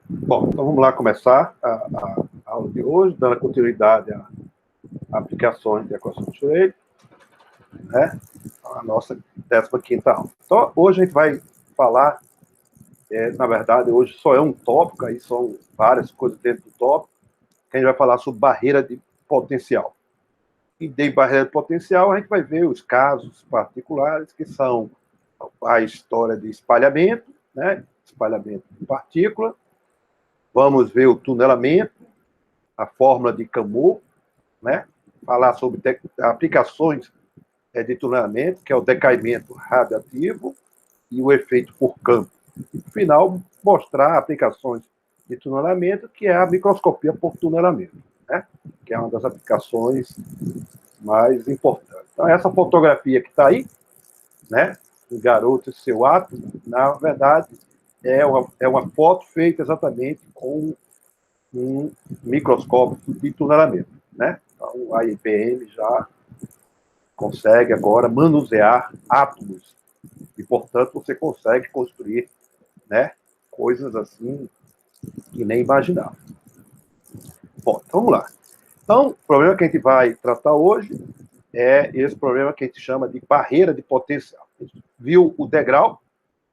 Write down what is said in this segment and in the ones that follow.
Bom, então vamos lá começar a aula de hoje, dando continuidade a aplicações de equação de Schrödinger, né? A nossa 15ª aula. Então, hoje a gente vai falar, na verdade, hoje só é um tópico, aí são várias coisas dentro do tópico, que a gente vai falar sobre barreira de potencial. E de barreira de potencial, a gente vai ver os casos particulares, que são a história de espalhamento, né? Espalhamento de partícula. Vamos ver o tunelamento, a fórmula de Camus, né? Falar sobre aplicações de tunelamento, que é o decaimento radiativo e o efeito por campo. E, no final, mostrar aplicações de tunelamento, que é a microscopia por tunelamento, né? Que é uma das aplicações mais importantes. Então, essa fotografia que está aí, né? O garoto e seu átomo, na verdade, é uma foto feita exatamente com um microscópio de tunelamento, né? Então, a IBM já consegue agora manusear átomos e, portanto, você consegue construir, né, coisas assim que nem imaginava. Bom, então vamos lá. Então, o problema que a gente vai tratar hoje é esse problema que a gente chama de barreira de potencial. A gente viu o degrau.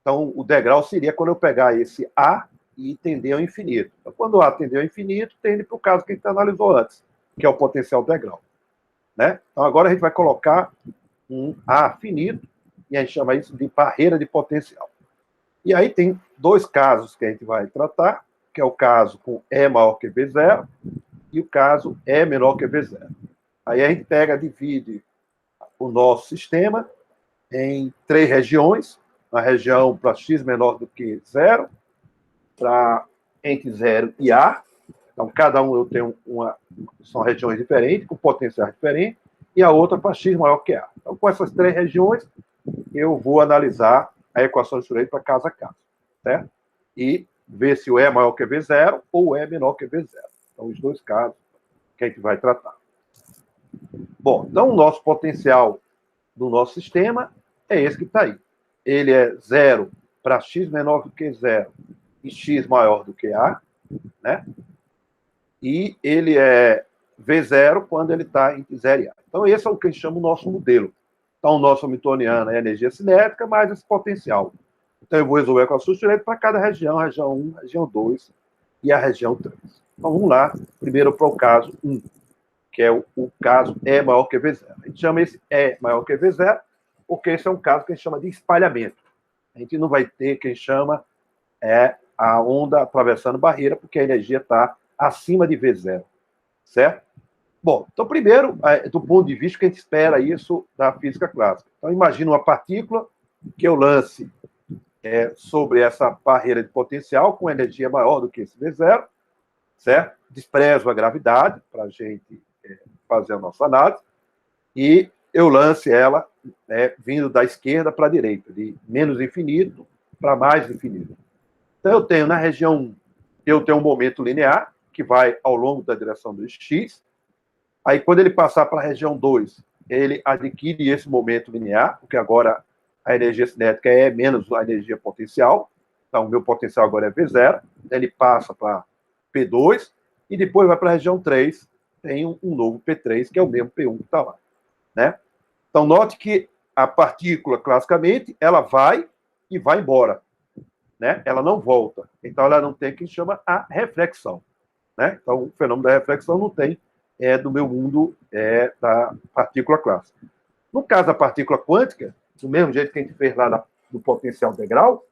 Então, o degrau seria quando eu pegar esse A e tender ao infinito. Então, quando o A tender ao infinito, tende para o caso que a gente analisou antes, que é o potencial degrau, né? Então, agora a gente vai colocar um A finito, e a gente chama isso de barreira de potencial. E aí tem dois casos que a gente vai tratar, que é o caso com E maior que V0 e o caso E menor que V0. Aí a gente divide o nosso sistema em 3 regiões, uma região para x menor do que 0, para entre 0 e A. Então, cada um eu tenho são regiões diferentes, com potenciais diferentes, e a outra para x maior que A. Então, com essas 3 regiões, eu vou analisar a equação de Schrödinger para caso a caso, certo? E ver se o E é maior que V0 ou o E é menor que V0. Então, os dois casos que a gente vai tratar. Bom, então o nosso potencial do nosso sistema é esse que está aí. Ele é 0 para x menor do que 0 e x maior do que A, né? E ele é V0 quando ele está entre 0 e A. Então, esse é o que a gente chama o nosso modelo. Então, o nosso hamiltoniano é a energia cinética mais esse potencial. Então, eu vou resolver com a substituição para cada região 1, região 2 e a região 3. Então, vamos lá. Primeiro para o caso 1, que é o caso E maior que V0. A gente chama esse E maior que V0 porque esse é um caso que a gente chama de espalhamento. A gente não vai ter quem chama a onda atravessando barreira, porque a energia está acima de V0, certo? Bom, então, primeiro, do ponto de vista que a gente espera isso da física clássica. Então, imagina uma partícula que eu lance sobre essa barreira de potencial com energia maior do que esse V0, certo? Desprezo a gravidade para a gente fazer a nossa análise, e eu lance ela vindo da esquerda para a direita, de menos infinito para mais infinito. Então, eu tenho na região 1, eu tenho um momento linear, que vai ao longo da direção do x. Aí, quando ele passar para a região 2, ele adquire esse momento linear, porque agora a energia cinética é menos a energia potencial. Então, o meu potencial agora é V0. Ele passa para P2 e depois vai para a região 3, tem um novo P3, que é o mesmo P1 que está lá, né? Então, note que a partícula, classicamente, ela vai e vai embora, né? Ela não volta. Então, ela não tem o que chama a reflexão, né? Então, o fenômeno da reflexão não tem do meu mundo da partícula clássica. No caso da partícula quântica, do mesmo jeito que a gente fez lá no potencial degrau,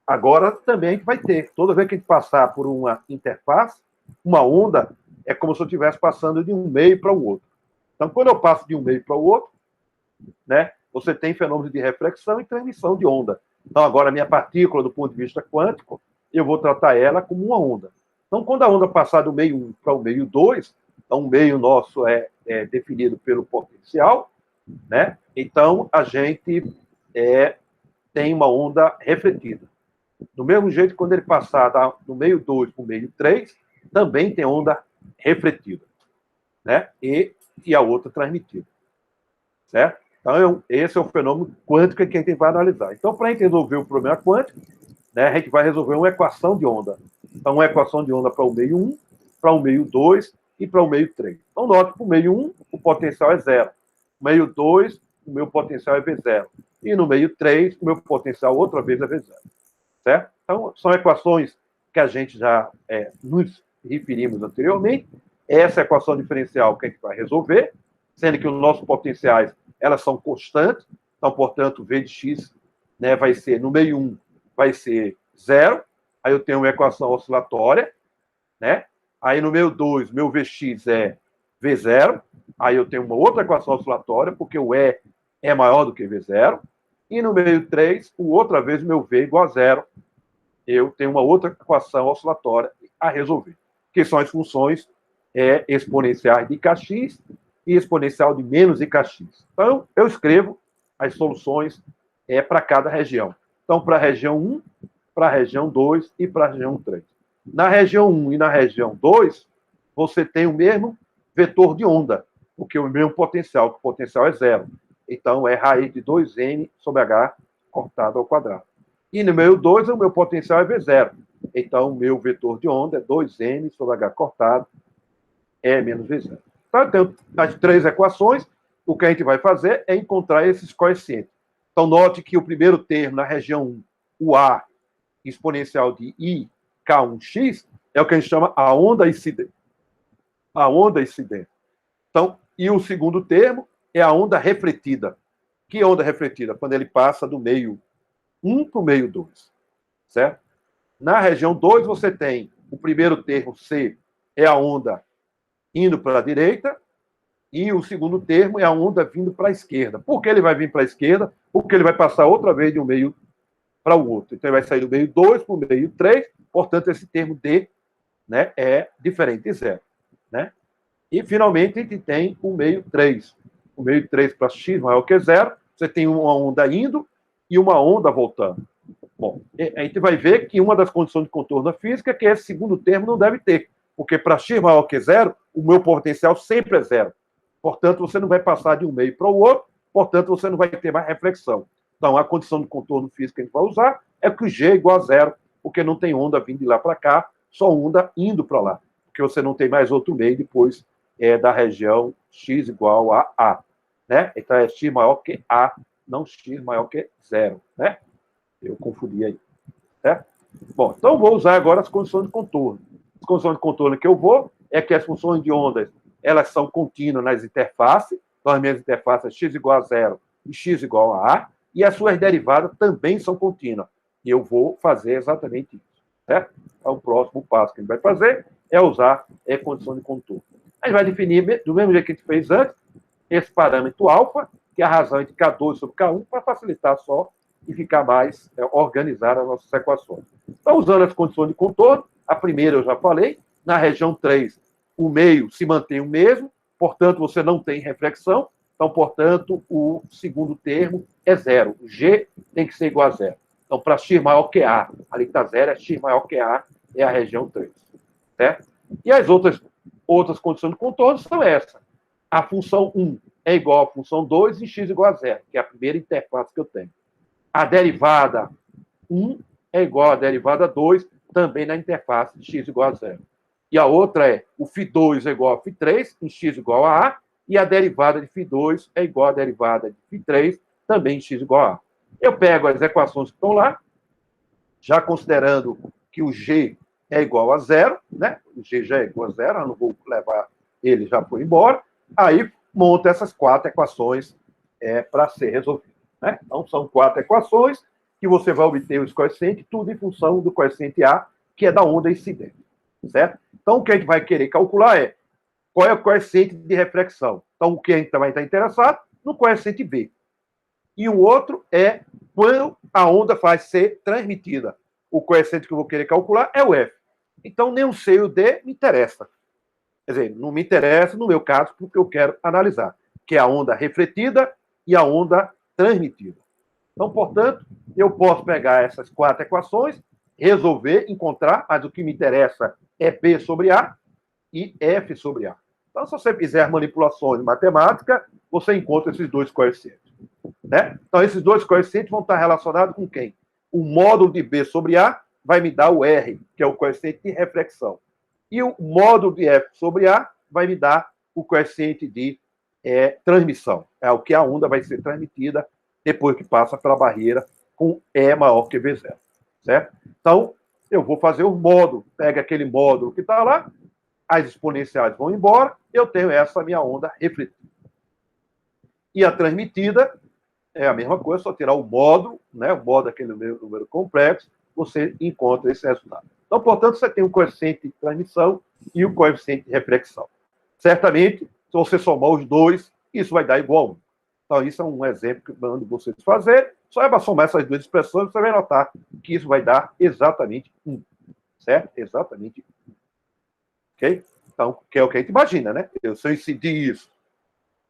agora também a gente vai ter. Toda vez que a gente passar por uma interface, uma onda é como se eu estivesse passando de um meio para o outro. Então, quando eu passo de um meio para o outro, né, você tem fenômenos de reflexão e transmissão de onda. Então, agora, a minha partícula, do ponto de vista quântico, eu vou tratar ela como uma onda. Então, quando a onda passar do meio 1 para o meio 2, então, o meio nosso é definido pelo potencial, né? Então, a gente tem uma onda refletida. Do mesmo jeito, quando ele passar do meio 2 para o meio 3, também tem onda refletida, né? E a outra transmitida, certo? Então, esse é o fenômeno quântico que a gente vai analisar. Então, para a gente resolver o problema quântico, né, a gente vai resolver uma equação de onda. Então, uma equação de onda para o meio 1, para o meio 2 e para o meio 3. Então, note que para o meio 1, o potencial é zero. No meio 2, o meu potencial é V0. E no meio 3, o meu potencial outra vez é V0. Certo? Então, são equações que a gente já nos referimos anteriormente. Essa equação diferencial que a gente vai resolver, sendo que os nossos potenciais, elas são constantes. Então, portanto, V de x, né, vai ser, no meio 1, vai ser 0. Aí eu tenho uma equação oscilatória, né? Aí no meio 2, meu Vx é V0. Aí eu tenho uma outra equação oscilatória, porque o E é maior do que V0. E no meio 3, outra vez, o meu V igual a 0. Eu tenho uma outra equação oscilatória a resolver, que são as funções exponenciais de kx e exponencial de menos ikx. Então, eu escrevo as soluções para cada região. Então, para a região 1, para a região 2 e para a região 3. Na região 1 e na região 2, você tem o mesmo vetor de onda, porque o mesmo potencial, que o potencial é zero. Então, é raiz de 2n sobre h cortado ao quadrado. E no meio 2, o meu potencial é V0. Então, o meu vetor de onda é 2n sobre h cortado é menos V0. Então, eu tenho as três equações. O que a gente vai fazer é encontrar esses coeficientes. Então, note que o primeiro termo na região 1, o A exponencial de I K1x, é o que a gente chama a onda incidente. A onda incidente. Então, e o segundo termo é a onda refletida. Que onda refletida? Quando ele passa do meio 1 para o meio 2. Certo? Na região 2, você tem o primeiro termo, C, é a onda indo para a direita, e o segundo termo é a onda vindo para a esquerda. Por que ele vai vir para a esquerda? Porque ele vai passar outra vez de um meio para o outro. Então, ele vai sair do meio 2 para o meio 3, portanto, esse termo D, né, é diferente de zero. Né? E, finalmente, a gente tem o meio 3. O meio 3 para x maior que zero, você tem uma onda indo e uma onda voltando. Bom, a gente vai ver que uma das condições de contorno da física é que esse segundo termo não deve ter, porque para x maior que zero, o meu potencial sempre é zero. Portanto, você não vai passar de um meio para o outro, portanto, você não vai ter mais reflexão. Então, a condição de contorno físico que a gente vai usar é que o G é igual a zero, porque não tem onda vindo de lá para cá, só onda indo para lá, porque você não tem mais outro meio depois da região x igual a A. Né? Então, é x maior que A, não x maior que zero. Né? Eu confundi aí. Certo? Bom, então eu vou usar agora as condições de contorno. As condições de contorno que eu vou é que as funções de ondas, elas são contínuas nas interfaces. Então, as minhas interfaces é x igual a zero e x igual a A, e as suas derivadas também são contínuas. E eu vou fazer exatamente isso. Certo? Então, o próximo passo que a gente vai fazer é usar a condição de contorno. A gente vai definir, do mesmo jeito que a gente fez antes, esse parâmetro alfa, que é a razão entre K2 sobre K1, para facilitar só e ficar mais organizada as nossas equações. Então, usando as condições de contorno, a primeira eu já falei, na região 3, o meio se mantém o mesmo, portanto, você não tem reflexão, então, portanto, o segundo termo é zero. O G tem que ser igual a zero. Então, para x maior que A, ali que está zero, é x maior que A, é a região 3. Certo? E as outras condições de contorno são essas. A função 1 é igual à função 2 e x igual a zero, que é a primeira interface que eu tenho. A derivada 1 é igual à derivada 2, também na interface de x igual a zero. E a outra é o φ2 é igual a φ3, em x igual a A, e a derivada de φ2 é igual à derivada de φ3, também em x igual a A. Eu pego as equações que estão lá, já considerando que o G é igual a zero, né? O G já é igual a zero, eu não vou levar ele, já foi embora. Aí monta essas quatro equações para ser resolvido. Né? Então, são quatro equações que você vai obter os coeficientes, tudo em função do coeficiente A, que é da onda incidente. Certo? Então, o que a gente vai querer calcular é qual é o coeficiente de reflexão. Então, o que a gente vai estar interessado? No coeficiente B. E o outro é quando a onda vai ser transmitida. O coeficiente que eu vou querer calcular é o F. Então, nem o C e o D me interessa. Quer dizer, não me interessa, no meu caso, porque eu quero analisar, que é a onda refletida e a onda transmitida. Então, portanto, eu posso pegar essas quatro equações, resolver, encontrar, mas o que me interessa é P sobre A e F sobre A. Então, se você fizer manipulações matemáticas, você encontra esses dois coeficientes. Né? Então, esses dois coeficientes vão estar relacionados com quem? O módulo de B sobre A vai me dar o R, que é o coeficiente de reflexão. E o módulo de F sobre A vai me dar o coeficiente de transmissão. É o que a onda vai ser transmitida depois que passa pela barreira com E maior que V0. Certo? Então, eu vou fazer o módulo. Pega aquele módulo que está lá, as exponenciais vão embora, eu tenho essa minha onda refletida. E a transmitida é a mesma coisa, só tirar o módulo, né? O módulo aquele número complexo, você encontra esse resultado. Então, portanto, você tem um coeficiente de transmissão e o coeficiente de reflexão. Certamente, se você somar os dois, isso vai dar igual a 1. Então, isso é um exemplo que eu mando vocês fazer. Só é para somar essas duas expressões, você vai notar que isso vai dar exatamente 1. Certo? Exatamente 1. Ok? Então, que é o que a gente imagina, né? Se eu incidir isso,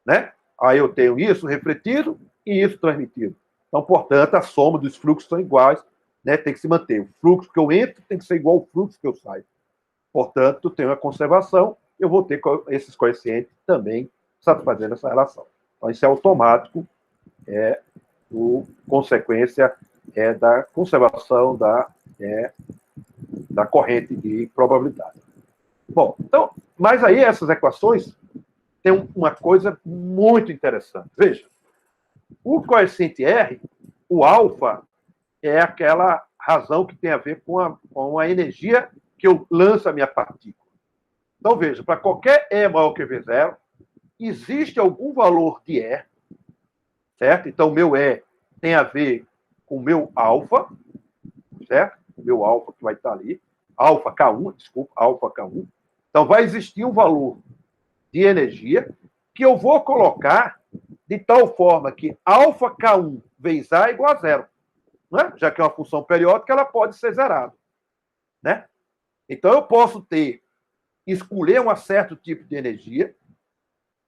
né? Aí eu tenho isso refletido e isso transmitido. Então, portanto, a soma dos fluxos são iguais, né? Tem que se manter. O fluxo que eu entro tem que ser igual ao fluxo que eu saio. Portanto, tem uma conservação, eu vou ter esses coeficientes também satisfazendo essa relação. Então, isso é automático, consequência da conservação da corrente de probabilidade. Bom, então, mas aí essas equações têm uma coisa muito interessante. Veja, o coeficiente R, o alfa, é aquela razão que tem a ver com a energia que eu lanço a minha partícula. Então, veja, para qualquer E maior que V0, existe algum valor de E, certo? Então, meu E tem a ver com o meu alfa, certo? O meu alfa que vai estar ali, alfa K1, desculpa, alfa K1. Então, vai existir um valor de energia que eu vou colocar de tal forma que alfa K1 vezes A é igual a zero. Né? Já que é uma função periódica, ela pode ser zerada. Né? Então, eu posso escolher um certo tipo de energia,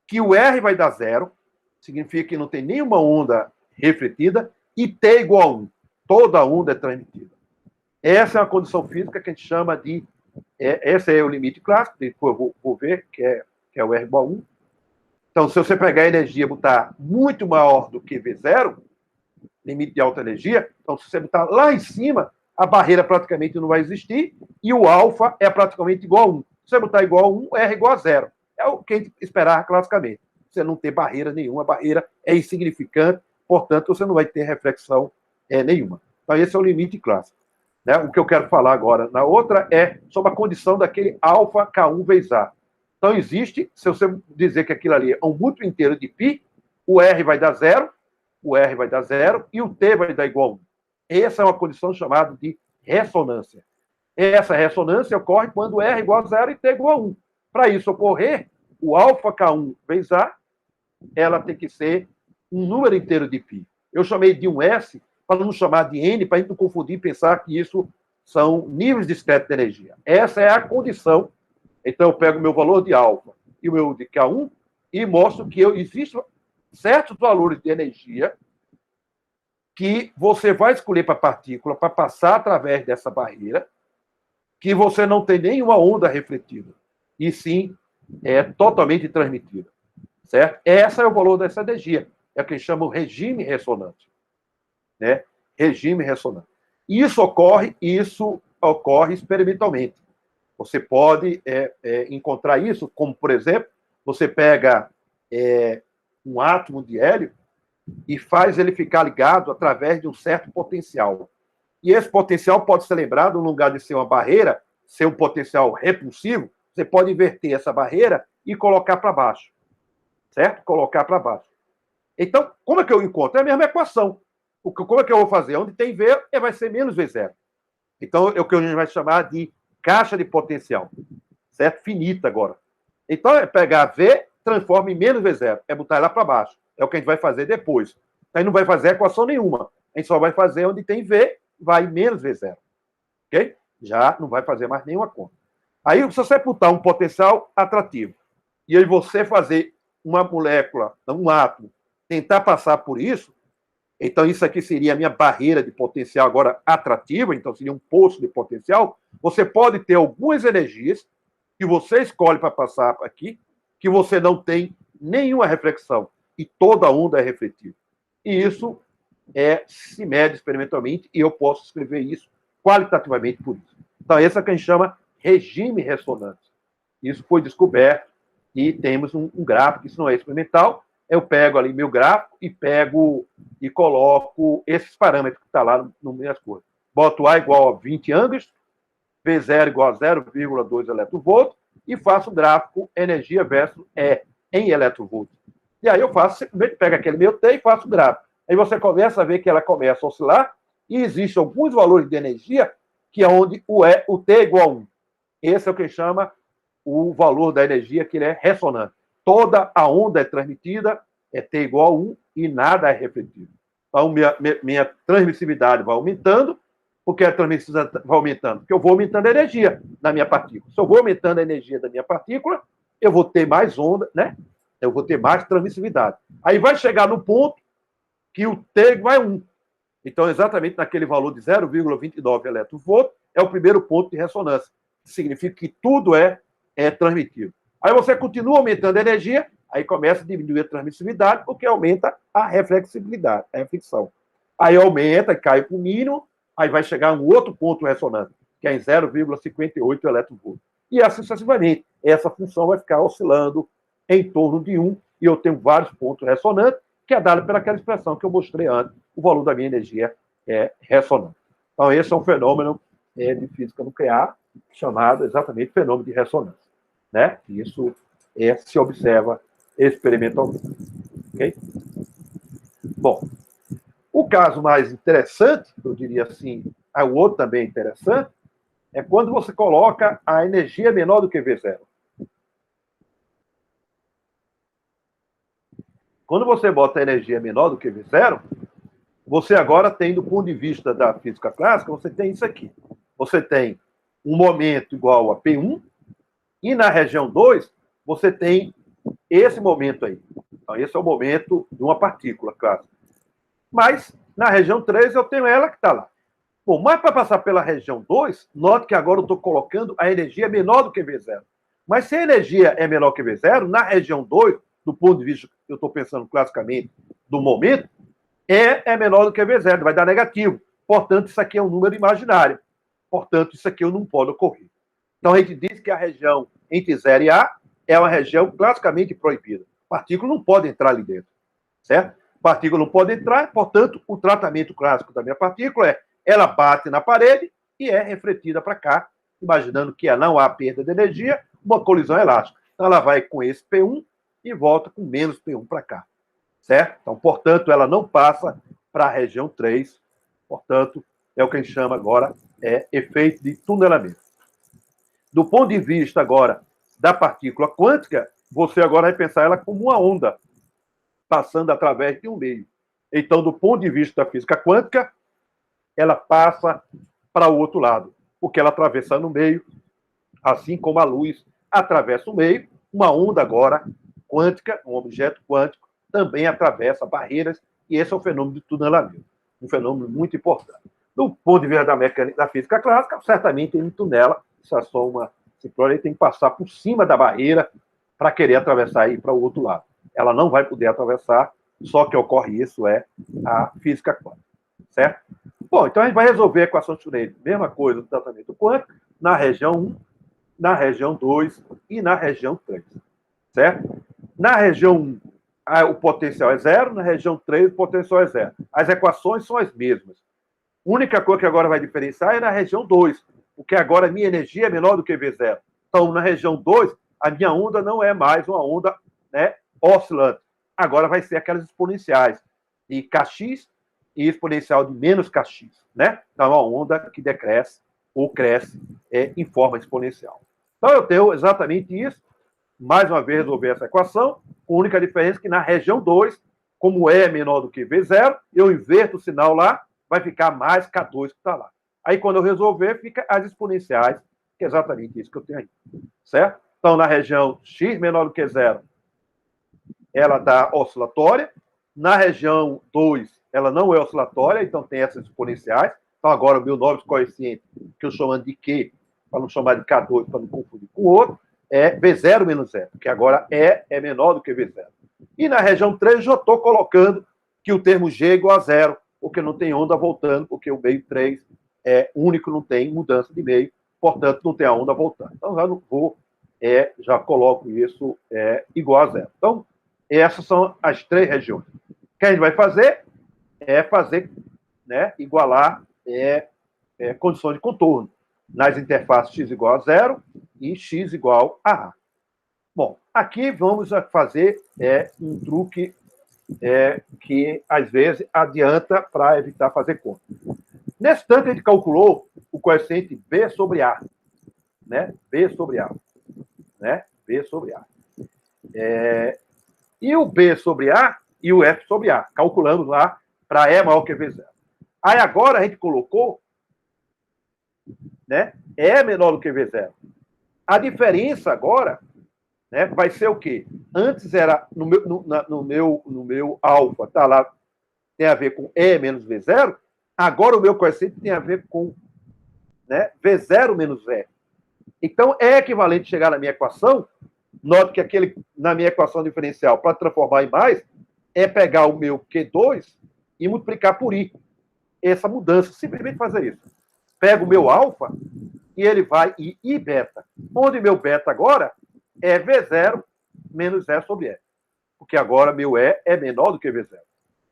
que o R vai dar zero, significa que não tem nenhuma onda refletida, e T igual a 1. Toda onda é transmitida. Essa é uma condição física que a gente chama de... esse é o limite clássico, depois eu vou ver, que é o R igual a 1. Então, se você pegar a energia e botar muito maior do que V0, limite de alta energia, então se você botar lá em cima, a barreira praticamente não vai existir, e o alfa é praticamente igual a 1. Se você botar igual a 1, R igual a 0. É o que a gente esperava classicamente. Você não tem barreira nenhuma, a barreira é insignificante, portanto, você não vai ter reflexão nenhuma. Então, esse é o limite clássico. Né? O que eu quero falar agora na outra é sobre a condição daquele alfa K1 vezes A. Então, existe, se você dizer que aquilo ali é um múltiplo inteiro de π, o R vai dar zero, o R vai dar zero e o T vai dar igual a 1. Essa é uma condição chamada de ressonância. Essa ressonância ocorre quando R igual a zero e T igual a 1. Para isso ocorrer, o alfa K1 vezes A, ela tem que ser um número inteiro de π. Eu chamei de um S, para não chamar de N, para a gente não confundir e pensar que isso são níveis discretos de energia. Essa é a condição. Então, eu pego o meu valor de alfa e o meu de K1 e mostro que existem certos valores de energia que você vai escolher para a partícula para passar através dessa barreira, que você não tem nenhuma onda refletida, e sim é totalmente transmitida. Certo? Esse é o valor dessa energia. É o que chama o regime ressonante. Né? Regime ressonante. Isso ocorre experimentalmente. Você pode encontrar isso, como, por exemplo, você pega um átomo de hélio e faz ele ficar ligado através de um certo potencial. E esse potencial pode ser lembrado, no lugar de ser uma barreira, ser um potencial repulsivo, você pode inverter essa barreira e colocar para baixo. Certo? Colocar para baixo. Então, como é que eu encontro? É a mesma equação. Como é que eu vou fazer? Onde tem V, vai ser menos V0. Então, é o que a gente vai chamar de caixa de potencial. Certo? Finita agora. Então, é pegar V, transforma em menos V0. É botar ela para baixo. É o que a gente vai fazer depois. Aí não vai fazer equação nenhuma. A gente só vai fazer onde tem V, vai menos V0. Ok? Já não vai fazer mais nenhuma conta. Aí, se você botar um potencial atrativo, e aí você fazer uma molécula, um átomo, tentar passar por isso, então isso aqui seria a minha barreira de potencial agora atrativa, então seria um poço de potencial, você pode ter algumas energias que você escolhe para passar aqui, que você não tem nenhuma reflexão, e toda onda é refletida. E isso se mede experimentalmente, e eu posso escrever isso qualitativamente por isso. Então, esse é o que a gente chama regime ressonante. Isso foi descoberto e temos um gráfico, isso não é experimental, eu pego ali meu gráfico e coloco esses parâmetros que estão lá no minhas coisas. Boto A igual a 20 angstrom, V0 igual a 0,2 eletronvolt e faço o gráfico energia versus E em eletronvolts. E aí eu faço, simplesmente pego aquele meu T e faço o gráfico. Aí você começa a ver que ela começa a oscilar e existem alguns valores de energia que é onde o T é igual a 1. Esse é o que chama o valor da energia, que ele é ressonante. Toda a onda é transmitida, é T igual a 1 e nada é refletido. Então, minha transmissividade vai aumentando. Por que a transmissividade vai aumentando? Porque eu vou aumentando a energia da minha partícula. Se eu vou aumentando a energia da minha partícula, eu vou ter mais onda, né? Eu vou ter mais transmissividade. Aí vai chegar no ponto que o T vai 1. Então, exatamente naquele valor de 0,29 eletronvolt, é o primeiro ponto de ressonância. Significa que tudo é transmitido. Aí você continua aumentando a energia, aí começa a diminuir a transmissividade, porque aumenta a reflexibilidade, a reflexão. Aí aumenta, cai para o mínimo, aí vai chegar a um outro ponto ressonante, que é em 0,58 eletronvolt. E assim sucessivamente. Essa função vai ficar oscilando em torno de 1, e eu tenho vários pontos ressonantes, que é dado pelaquela expressão que eu mostrei antes, o valor da minha energia é ressonante. Então, esse é um fenômeno de física nuclear, chamado exatamente fenômeno de ressonância. Né? Isso se observa experimentalmente. Okay? Bom, o caso mais interessante, eu diria assim, o outro também interessante, é quando você coloca a energia menor do que V0. Quando você bota a energia menor do que V0, você agora tem, do ponto de vista da física clássica, você tem isso aqui. Você tem um momento igual a P1, e na região 2, você tem esse momento aí. Então, esse é o momento de uma partícula, claro. Mas, na região 3, eu tenho ela que está lá. Bom, mas para passar pela região 2, note que agora eu estou colocando a energia menor do que V0. Mas se a energia é menor que V0, na região 2, do ponto de vista que eu estou pensando classicamente do momento, é menor do que V0, vai dar negativo. Portanto, isso aqui é um número imaginário. Portanto, isso aqui não pode ocorrer. Então, a gente diz que a região entre 0 e A é uma região classicamente proibida. Partícula não pode entrar ali dentro, certo? Partícula não pode entrar, portanto, o tratamento clássico da minha partícula é ela bate na parede e é refletida para cá, imaginando que não há perda de energia, uma colisão elástica. Então, ela vai com esse P1 e volta com menos P1 para cá, certo? Então, portanto, ela não passa para a região 3, portanto, é o que a gente chama agora efeito de tunelamento. Do ponto de vista agora da partícula quântica, você agora vai pensar ela como uma onda passando através de um meio. Então, do ponto de vista da física quântica, ela passa para o outro lado, porque ela atravessa no meio, assim como a luz atravessa o meio, uma onda agora quântica, um objeto quântico, também atravessa barreiras, e esse é o fenômeno de tunelamento, um fenômeno muito importante. Do ponto de vista da mecânica da física clássica, certamente ele tunela, isso é só uma ciclone, ele tem que passar por cima da barreira para querer atravessar e ir para o outro lado. Ela não vai poder atravessar, só que ocorre isso é a física quântica, certo? Bom, então a gente vai resolver a equação de Schrödinger, mesma coisa do tratamento quântico, na região 1, na região 2 e na região 3, certo? Na região 1, o potencial é 0, na região 3, o potencial é 0. As equações são as mesmas. A única coisa que agora vai diferenciar é na região 2, porque agora a minha energia é menor do que V0. Então, na região 2, a minha onda não é mais uma onda, né, oscilante. Agora vai ser aquelas exponenciais de Kx e exponencial de menos Kx, né? Então, é uma onda que decresce ou cresce em forma exponencial. Então, eu tenho exatamente isso. Mais uma vez, resolver essa equação, com a única diferença que na região 2, como E é menor do que V0, eu inverto o sinal lá, vai ficar mais K2 que está lá. Aí, quando eu resolver, fica as exponenciais, que é exatamente isso que eu tenho aí. Certo? Então, na região x menor do que 0, ela está oscilatória. Na região 2, ela não é oscilatória, então tem essas exponenciais. Então, agora, o meu novo coeficiente, que eu chamo de Q, para não chamar de K2, para não confundir com o outro, é V0 menos 0, que agora é menor do que V0. E na região 3, eu já estou colocando que o termo G é igual a 0, porque não tem onda voltando, porque o meio 3 único, não tem mudança de meio, portanto, não tem a onda voltando. Então, já não vou, já coloco isso igual a zero. Então, essas são as três regiões. O que a gente vai fazer é fazer, né, igualar condições de contorno nas interfaces x igual a zero e x igual a A. Bom, aqui vamos fazer um truque que, às vezes, adianta para evitar fazer conta. Nesse tanto, a gente calculou o coeficiente B sobre A. Né? B sobre A. Né? B sobre A. E o B sobre A e o F sobre A. Calculamos lá para E maior que V0. Aí agora a gente colocou, né, E menor do que V0. A diferença agora, né, vai ser o quê? Antes era, no meu alfa, tá lá, tem a ver com E menos V0, agora o meu coeficiente tem a ver com, né, V0 menos E. Então, é equivalente chegar na minha equação, note que na minha equação diferencial, para transformar em mais, é pegar o meu Q2 e multiplicar por I. Essa mudança, simplesmente fazer isso. Pego o meu alfa e ele vai em I beta. Onde meu beta agora é V0 menos E sobre E. Porque agora meu E é menor do que V0.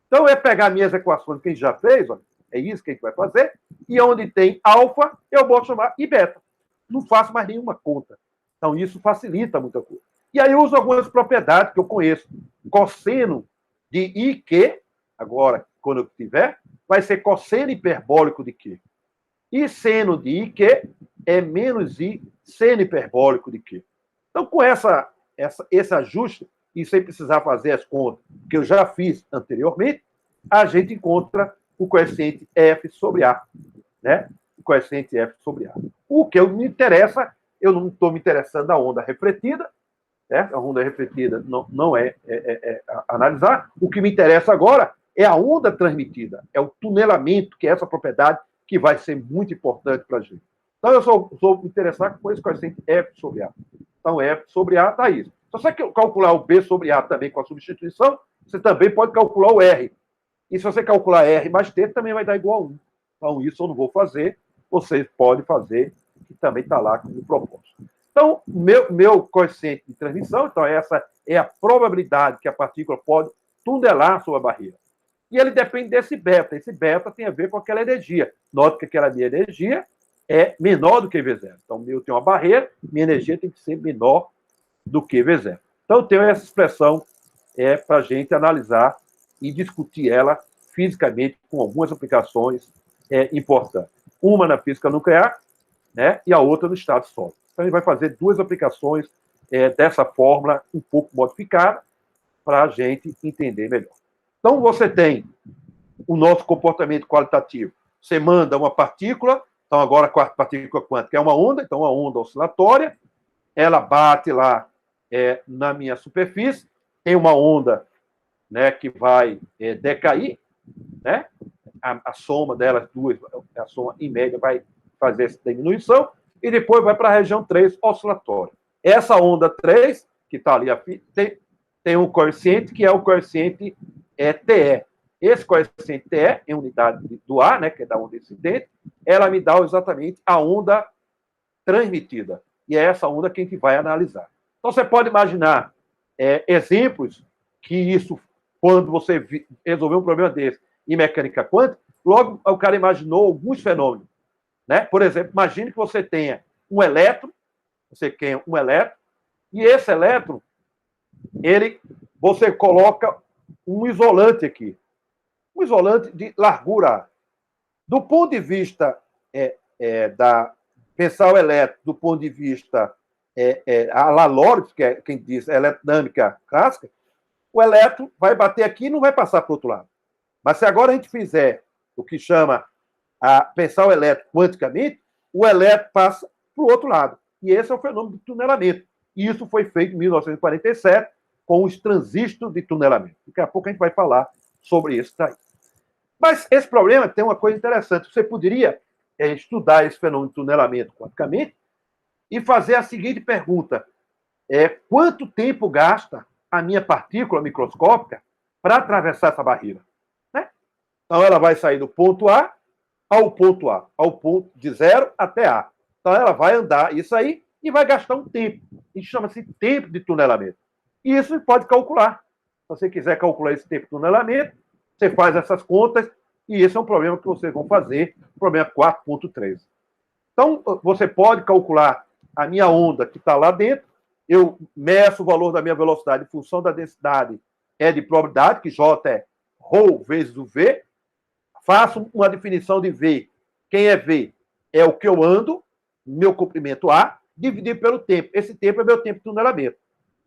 Então, é pegar minhas equações que a gente já fez, ó, é isso que a gente vai fazer, e onde tem alfa, eu vou chamar I beta. Não faço mais nenhuma conta. Então, isso facilita muita coisa. E aí eu uso algumas propriedades que eu conheço. Cosseno de IQ, agora, quando eu tiver, vai ser cosseno hiperbólico de Q. E seno de IQ é menos I seno hiperbólico de Q. Então, com esse ajuste, e sem precisar fazer as contas que eu já fiz anteriormente, a gente encontra o coeficiente F sobre A. Né? O coeficiente F sobre A. O que me interessa, eu não estou me interessando na onda refletida, né? A onda refletida não é analisar. O que me interessa agora é a onda transmitida, é o tunelamento, que é essa propriedade que vai ser muito importante para a gente. Então, eu só vou me interessar com esse coeficiente F sobre A. Então, F sobre A está isso. Se você calcular o B sobre A também com a substituição, você também pode calcular o R. E se você calcular R mais T, também vai dar igual a 1. Então, isso eu não vou fazer. Vocês podem fazer, que também está lá como propósito. Então, meu coeficiente de transmissão, então essa é a probabilidade que a partícula pode tunelar sua barreira. E ele depende desse beta. Esse beta tem a ver com aquela energia. Note que aquela minha energia é menor do que V0. Então, eu tenho uma barreira, minha energia tem que ser menor do que V0. Então, eu tenho essa expressão para a gente analisar e discutir ela fisicamente com algumas aplicações importantes. Uma na física nuclear, né, e a outra no estado sólido. Então, ele vai fazer duas aplicações dessa fórmula um pouco modificada para a gente entender melhor. Então, você tem o nosso comportamento qualitativo. Você manda uma partícula, então agora com a partícula quântica é uma onda, então uma onda oscilatória, ela bate lá na minha superfície, tem uma onda, né, que vai decair, né? A soma delas duas, a soma em média vai fazer essa diminuição, e depois vai para a região 3 oscilatória. Essa onda 3, que está ali, tem um coeficiente que é o coeficiente TE. Esse coeficiente TE, em unidade do A, né, que é da onda incidente, ela me dá exatamente a onda transmitida. E é essa onda que a gente vai analisar. Então, você pode imaginar exemplos que isso, quando você resolveu um problema desse em mecânica quântica, logo o cara imaginou alguns fenômenos. Né? Por exemplo, imagine que você tenha um elétron, e esse elétron, você coloca um isolante aqui, um isolante de largura A. Do ponto de vista pensar o elétron, do ponto de vista a Lalores, que é quem diz eletrodinâmica clássica, o elétron vai bater aqui e não vai passar para o outro lado. Mas se agora a gente fizer o que chama pensar o elétron quanticamente, o elétron passa para o outro lado. E esse é o fenômeno de tunelamento. E isso foi feito em 1947 com os transistores de tunelamento. Daqui a pouco a gente vai falar sobre isso daí. Mas esse problema tem uma coisa interessante. Você poderia estudar esse fenômeno de tunelamento quanticamente e fazer a seguinte pergunta. Quanto tempo gasta a minha partícula microscópica para atravessar essa barreira? Né? Então, ela vai sair do ponto A, ao ponto A, ao ponto de 0 até A. Então, ela vai andar isso aí e vai gastar um tempo. Isso chama-se tempo de tunelamento. E isso pode calcular. Se você quiser calcular esse tempo de tunelamento, você faz essas contas e esse é um problema que vocês vão fazer, problema 4.3. Então, você pode calcular a minha onda que está lá dentro, eu meço o valor da minha velocidade em função da densidade de probabilidade, que J é ρ vezes o V, faço uma definição de V. Quem é V? É o que eu ando, meu comprimento A, dividido pelo tempo. Esse tempo é meu tempo de tunelamento.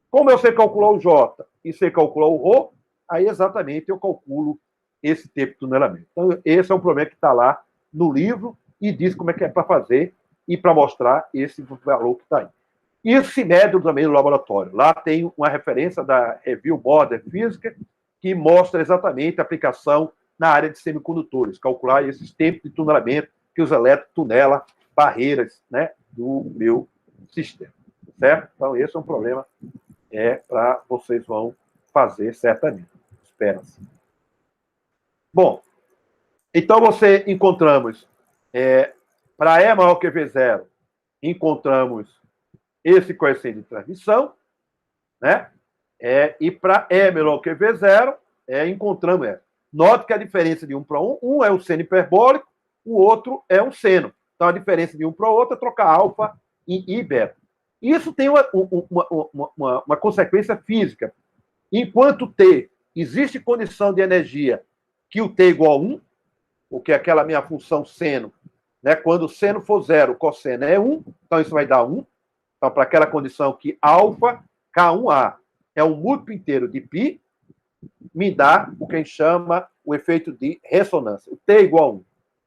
Como eu sei calcular o J e sei calcular o ρ, aí exatamente eu calculo esse tempo de tunelamento. Então, esse é um problema que está lá no livro e diz como é que é para fazer e para mostrar esse valor que está aí. Isso se mede também no laboratório. Lá tem uma referência da Review Modern Física que mostra exatamente a aplicação na área de semicondutores, calcular esses tempos de tunelamento que os elétrons tunelam barreiras, né, do meu sistema. Certo? Então, esse é um problema para vocês vão fazer certamente. Espera-se. Bom, então você encontramos, para E maior que V0, encontramos esse coeficiente de transmissão, né? E para E menor que V0, encontramos essa. Note que a diferença de um para um é o seno hiperbólico, o outro é um seno. Então, a diferença de um para o outro é trocar alfa e beta. Isso tem uma consequência física. Enquanto T existe condição de energia que o T é igual a 1, o que é aquela minha função seno, né? Quando o seno for 0, o cosseno é 1, então isso vai dar 1. Então, para aquela condição que alfa K1A é um múltiplo inteiro de π, me dá o que a gente chama o efeito de ressonância. O T é igual a 1.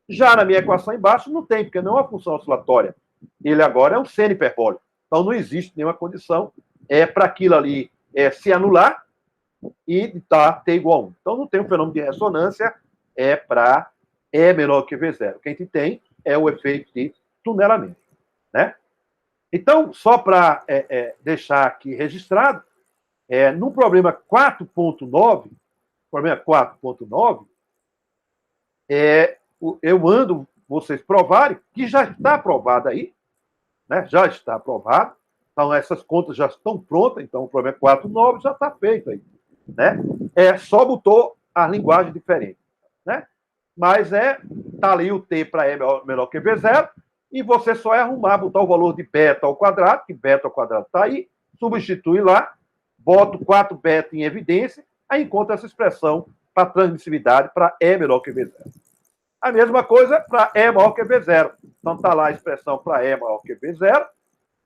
Já na minha equação embaixo não tem, porque não é uma função oscilatória. Ele agora é um seno hiperbólico. Então, não existe nenhuma condição para aquilo ali se anular e T igual a 1. Então, não tem um fenômeno de ressonância para E menor que V0. O que a gente tem é o efeito de tunelamento. Né? Então, só para deixar aqui registrado, no problema 4.9, eu mando vocês provarem que já está aprovado aí, né? Já está aprovado. Então, essas contas já estão prontas, então o problema 4.9 já está feito aí. Né? Só botou a linguagem diferente. Né? Mas está ali o T para E menor que V0, e você só arrumar, botar o valor de beta ao quadrado, que beta ao quadrado está aí, substitui lá, bota o 4 beta em evidência, aí encontra essa expressão para transmissividade para E menor que V0. A mesma coisa para E maior que V0. Então está lá a expressão para E maior que V0,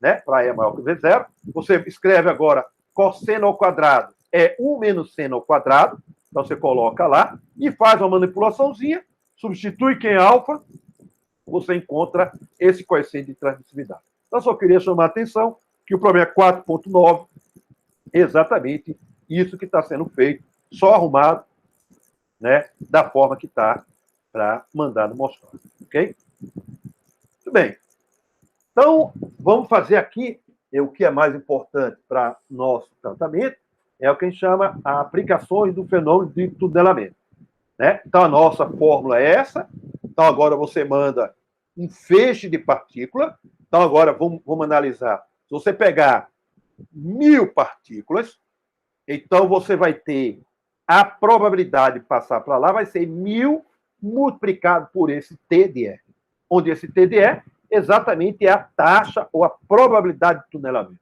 né? Para E maior que V0. Você escreve agora cosseno ao quadrado é 1 menos seno ao quadrado. Então você coloca lá e faz uma manipulaçãozinha, substitui quem é alfa, você encontra esse coeficiente de transmissividade. Então só queria chamar a atenção que o problema 4.9 é exatamente isso que está sendo feito, só arrumado, né, da forma que está para mandar no mostrar. Ok? Muito bem. Então, vamos fazer aqui o que é mais importante para nosso tratamento, é o que a gente chama as aplicações do fenômeno de tunelamento. Né? Então, a nossa fórmula é essa. Então, agora você manda um feixe de partícula. Então, agora vamos analisar. Se você pegar 1000 partículas, então você vai ter a probabilidade de passar para lá, vai ser 1000 multiplicado por esse T de E, onde esse T de E exatamente é a taxa ou a probabilidade de tunelamento.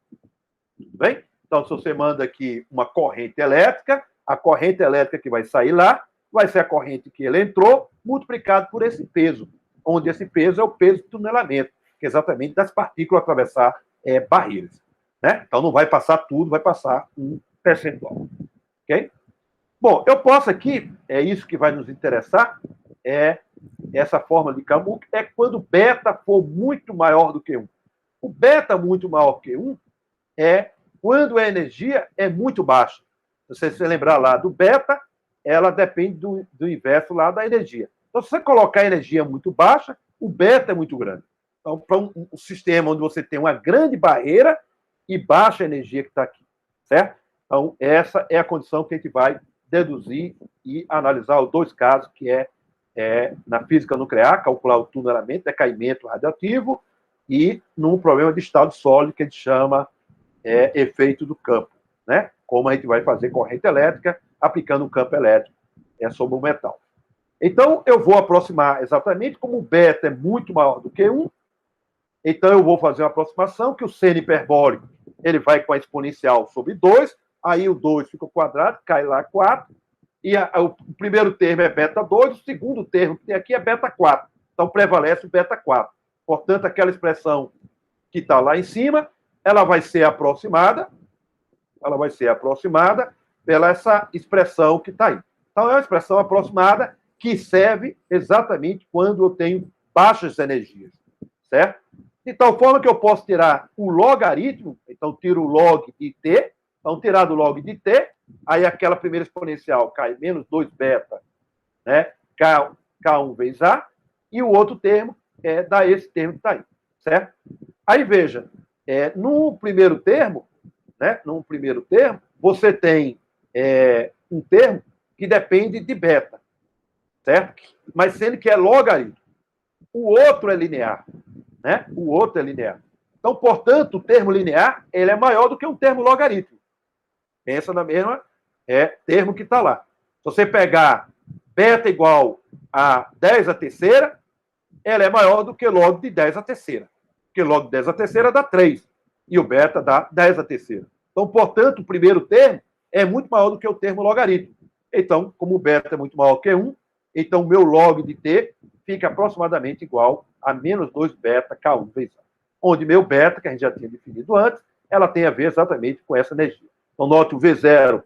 Tudo bem? Então, se você manda aqui uma corrente elétrica, a corrente elétrica que vai sair lá vai ser a corrente que ele entrou, multiplicado por esse peso, onde esse peso é o peso de tunelamento, que é exatamente das partículas atravessar barreiras. Né? Então, não vai passar tudo, vai passar um percentual. Ok? Bom, eu posso aqui, é isso que vai nos interessar, essa fórmula de Camus, é quando beta for muito maior do que 1. O beta muito maior que 1 é quando a energia é muito baixa. Se você lembrar lá do beta, ela depende do inverso lá da energia. Então, se você colocar energia muito baixa, o beta é muito grande. Então, para um sistema onde você tem uma grande barreira e baixa energia que está aqui, certo? Então, essa é a condição que a gente vai deduzir e analisar os dois casos, que é na física nuclear, calcular o tunelamento, decaimento radioativo, e num problema de estado sólido que a gente chama efeito do campo, né? Como a gente vai fazer corrente elétrica aplicando um campo elétrico sobre o metal. Então, eu vou aproximar exatamente como o beta é muito maior do que 1, então eu vou fazer uma aproximação que o seno hiperbólico ele vai com a exponencial sobre 2, aí o 2 fica ao quadrado, cai lá 4, e o primeiro termo é beta 2, o segundo termo que tem aqui é beta 4. Então, prevalece o beta 4. Portanto, aquela expressão que está lá em cima, ela vai ser aproximada pela essa expressão que está aí. Então, é uma expressão aproximada que serve exatamente quando eu tenho baixas energias, certo? De tal forma que eu posso tirar o logaritmo, então tiro o log de t, então tirar do log de t, aí aquela primeira exponencial cai menos 2 beta, né? K1 vezes A, e o outro termo dá esse termo que está aí, certo? Aí veja, no primeiro termo, né? No primeiro termo, você tem um termo que depende de beta, certo? Mas sendo que é logaritmo. O outro é linear, né? O outro é linear. Então, portanto, o termo linear ele é maior do que um termo logarítmico. Pensa na mesma termo que está lá. Se você pegar beta igual a 10 à terceira, ela é maior do que log de 10 à terceira. Porque log de 10 à terceira dá 3. E o beta dá 10 à terceira. Então, portanto, o primeiro termo é muito maior do que o termo logarítmico. Então, como o beta é muito maior que 1, então o meu log de t fica aproximadamente igual a menos 2 beta K1 vezes A. Onde meu beta, que a gente já tinha definido antes, ela tem a ver exatamente com essa energia. Então, note o V0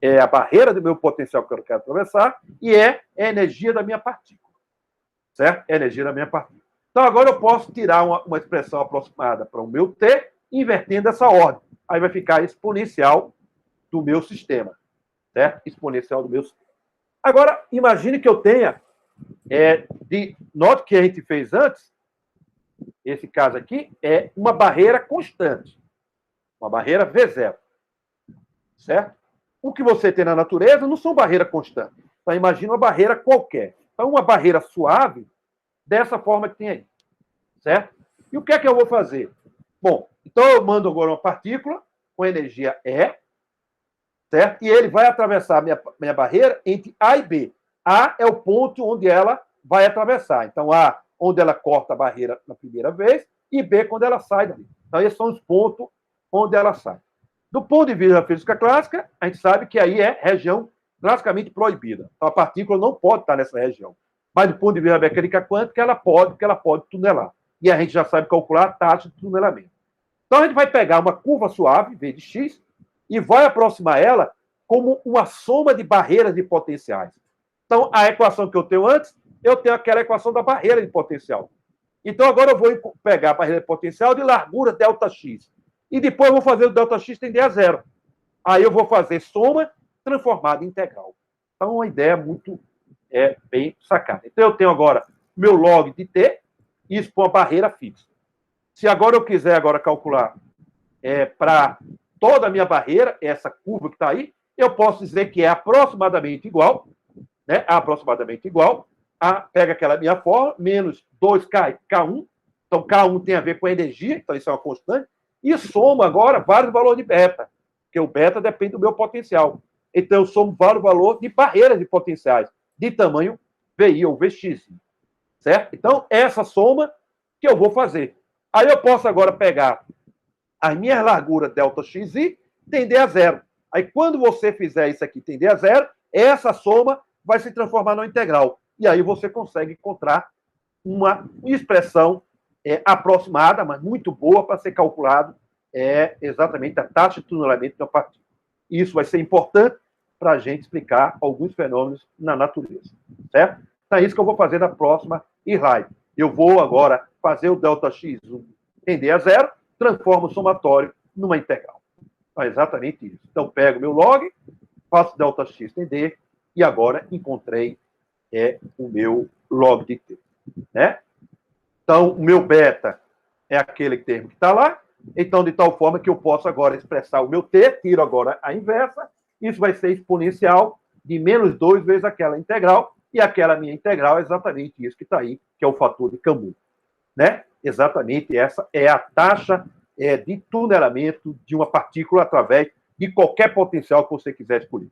é a barreira do meu potencial que eu quero atravessar e é a energia da minha partícula. Certo? É a energia da minha partícula. Então, agora eu posso tirar uma expressão aproximada para o meu T, invertendo essa ordem. Aí vai ficar exponencial do meu sistema. Certo? Exponencial do meu sistema. Agora, imagine que eu tenha, note que a gente fez antes, esse caso aqui, é uma barreira constante. Uma barreira V0. Certo? O que você tem na natureza não são barreiras constantes. Então, imagina uma barreira qualquer. Então, uma barreira suave, dessa forma que tem aí. Certo? E o que é que eu vou fazer? Bom, então eu mando agora uma partícula com energia E, certo? E ele vai atravessar minha barreira entre A e B. A é o ponto onde ela vai atravessar. Então, A, onde ela corta a barreira na primeira vez, e B, quando ela sai dali. Então, esses são os pontos onde ela sai. Do ponto de vista da física clássica, a gente sabe que aí é região classicamente proibida. Então, a partícula não pode estar nessa região. Mas, do ponto de vista da mecânica quântica, ela pode, porque ela pode tunelar. E a gente já sabe calcular a taxa de tunelamento. Então, a gente vai pegar uma curva suave, V de x, e vai aproximar ela como uma soma de barreiras de potenciais. Então, a equação que eu tenho antes, eu tenho aquela equação da barreira de potencial. Então, agora eu vou pegar a barreira de potencial de largura ΔX. E depois eu vou fazer o ΔX tender a zero. Aí eu vou fazer soma transformada em integral. Então, uma ideia muito bem sacada. Então, eu tenho agora meu log de t, isso com a barreira fixa. Se agora eu quiser calcular para toda a minha barreira, essa curva que está aí, eu posso dizer que é aproximadamente igual, né? Aproximadamente igual pega aquela minha forma, menos 2K1. Então, K1 tem a ver com a energia, então isso é uma constante, e soma agora vários valores de beta, porque o beta depende do meu potencial. Então, eu somo vários valores de barreiras de potenciais, de tamanho VI ou VX. Certo? Então, essa soma que eu vou fazer. Aí eu posso agora pegar a minha largura ΔXi tender a zero. Aí, quando você fizer isso aqui tender a zero, essa soma vai se transformar numa integral. E aí você consegue encontrar uma expressão aproximada, mas muito boa para ser calculado exatamente a taxa de tunelamento da partícula. Isso vai ser importante para a gente explicar alguns fenômenos na natureza. Certo? Então, é isso que eu vou fazer na próxima slide. Eu vou agora fazer o ΔX1 tender a zero, transformo o somatório numa integral. Então, é exatamente isso. Então, pego meu log, faço ΔX tender, e agora encontrei o meu log de t. Né? Então, o meu beta é aquele termo que está lá. Então, de tal forma que eu posso agora expressar o meu t, tiro agora a inversa, isso vai ser exponencial de menos 2 vezes aquela integral, e aquela minha integral é exatamente isso que está aí, que é o fator de Camus. Né? Exatamente essa é a taxa de tunelamento de uma partícula através de qualquer potencial que você quiser escolher.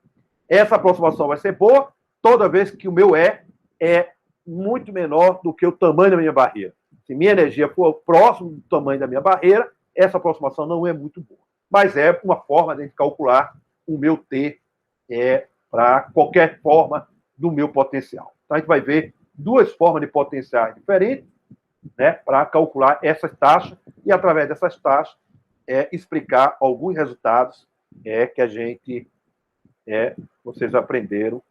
Essa aproximação vai ser boa toda vez que o meu E é muito menor do que o tamanho da minha barreira. Se minha energia for próximo do tamanho da minha barreira, essa aproximação não é muito boa. Mas é uma forma de calcular o meu T para qualquer forma do meu potencial. Então, a gente vai ver duas formas de potenciais diferentes, né, para calcular essas taxas e, através dessas taxas, explicar alguns resultados que a gente, vocês aprenderam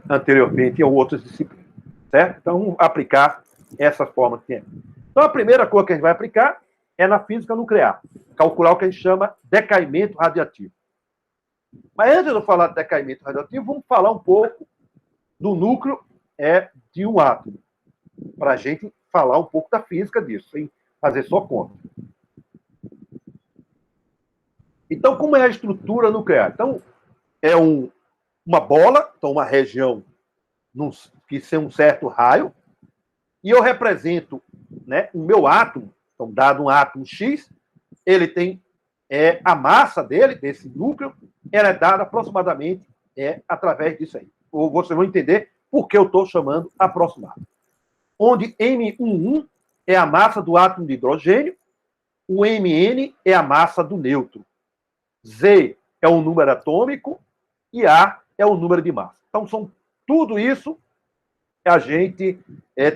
anteriormente em outras disciplinas, certo? Então, vamos aplicar essas formas que tem. Então, a primeira coisa que a gente vai aplicar é na física nuclear, calcular o que a gente chama decaimento radiativo. Mas antes de eu falar de decaimento radioativo, vamos falar um pouco do núcleo de um átomo, para a gente falar um pouco da física disso, sem fazer só conta. Então, como é a estrutura nuclear? Então, é uma bola, então uma região que tem um certo raio, e eu represento, né, o meu átomo, então, dado um átomo X, ele tem a massa dele, desse núcleo, ela é dada aproximadamente através disso aí. Ou vocês vão entender por que eu estou chamando aproximado. Onde M11 é a massa do átomo de hidrogênio, o Mn é a massa do nêutron, Z é o número atômico e A é o número de massa. Então, tudo isso que a gente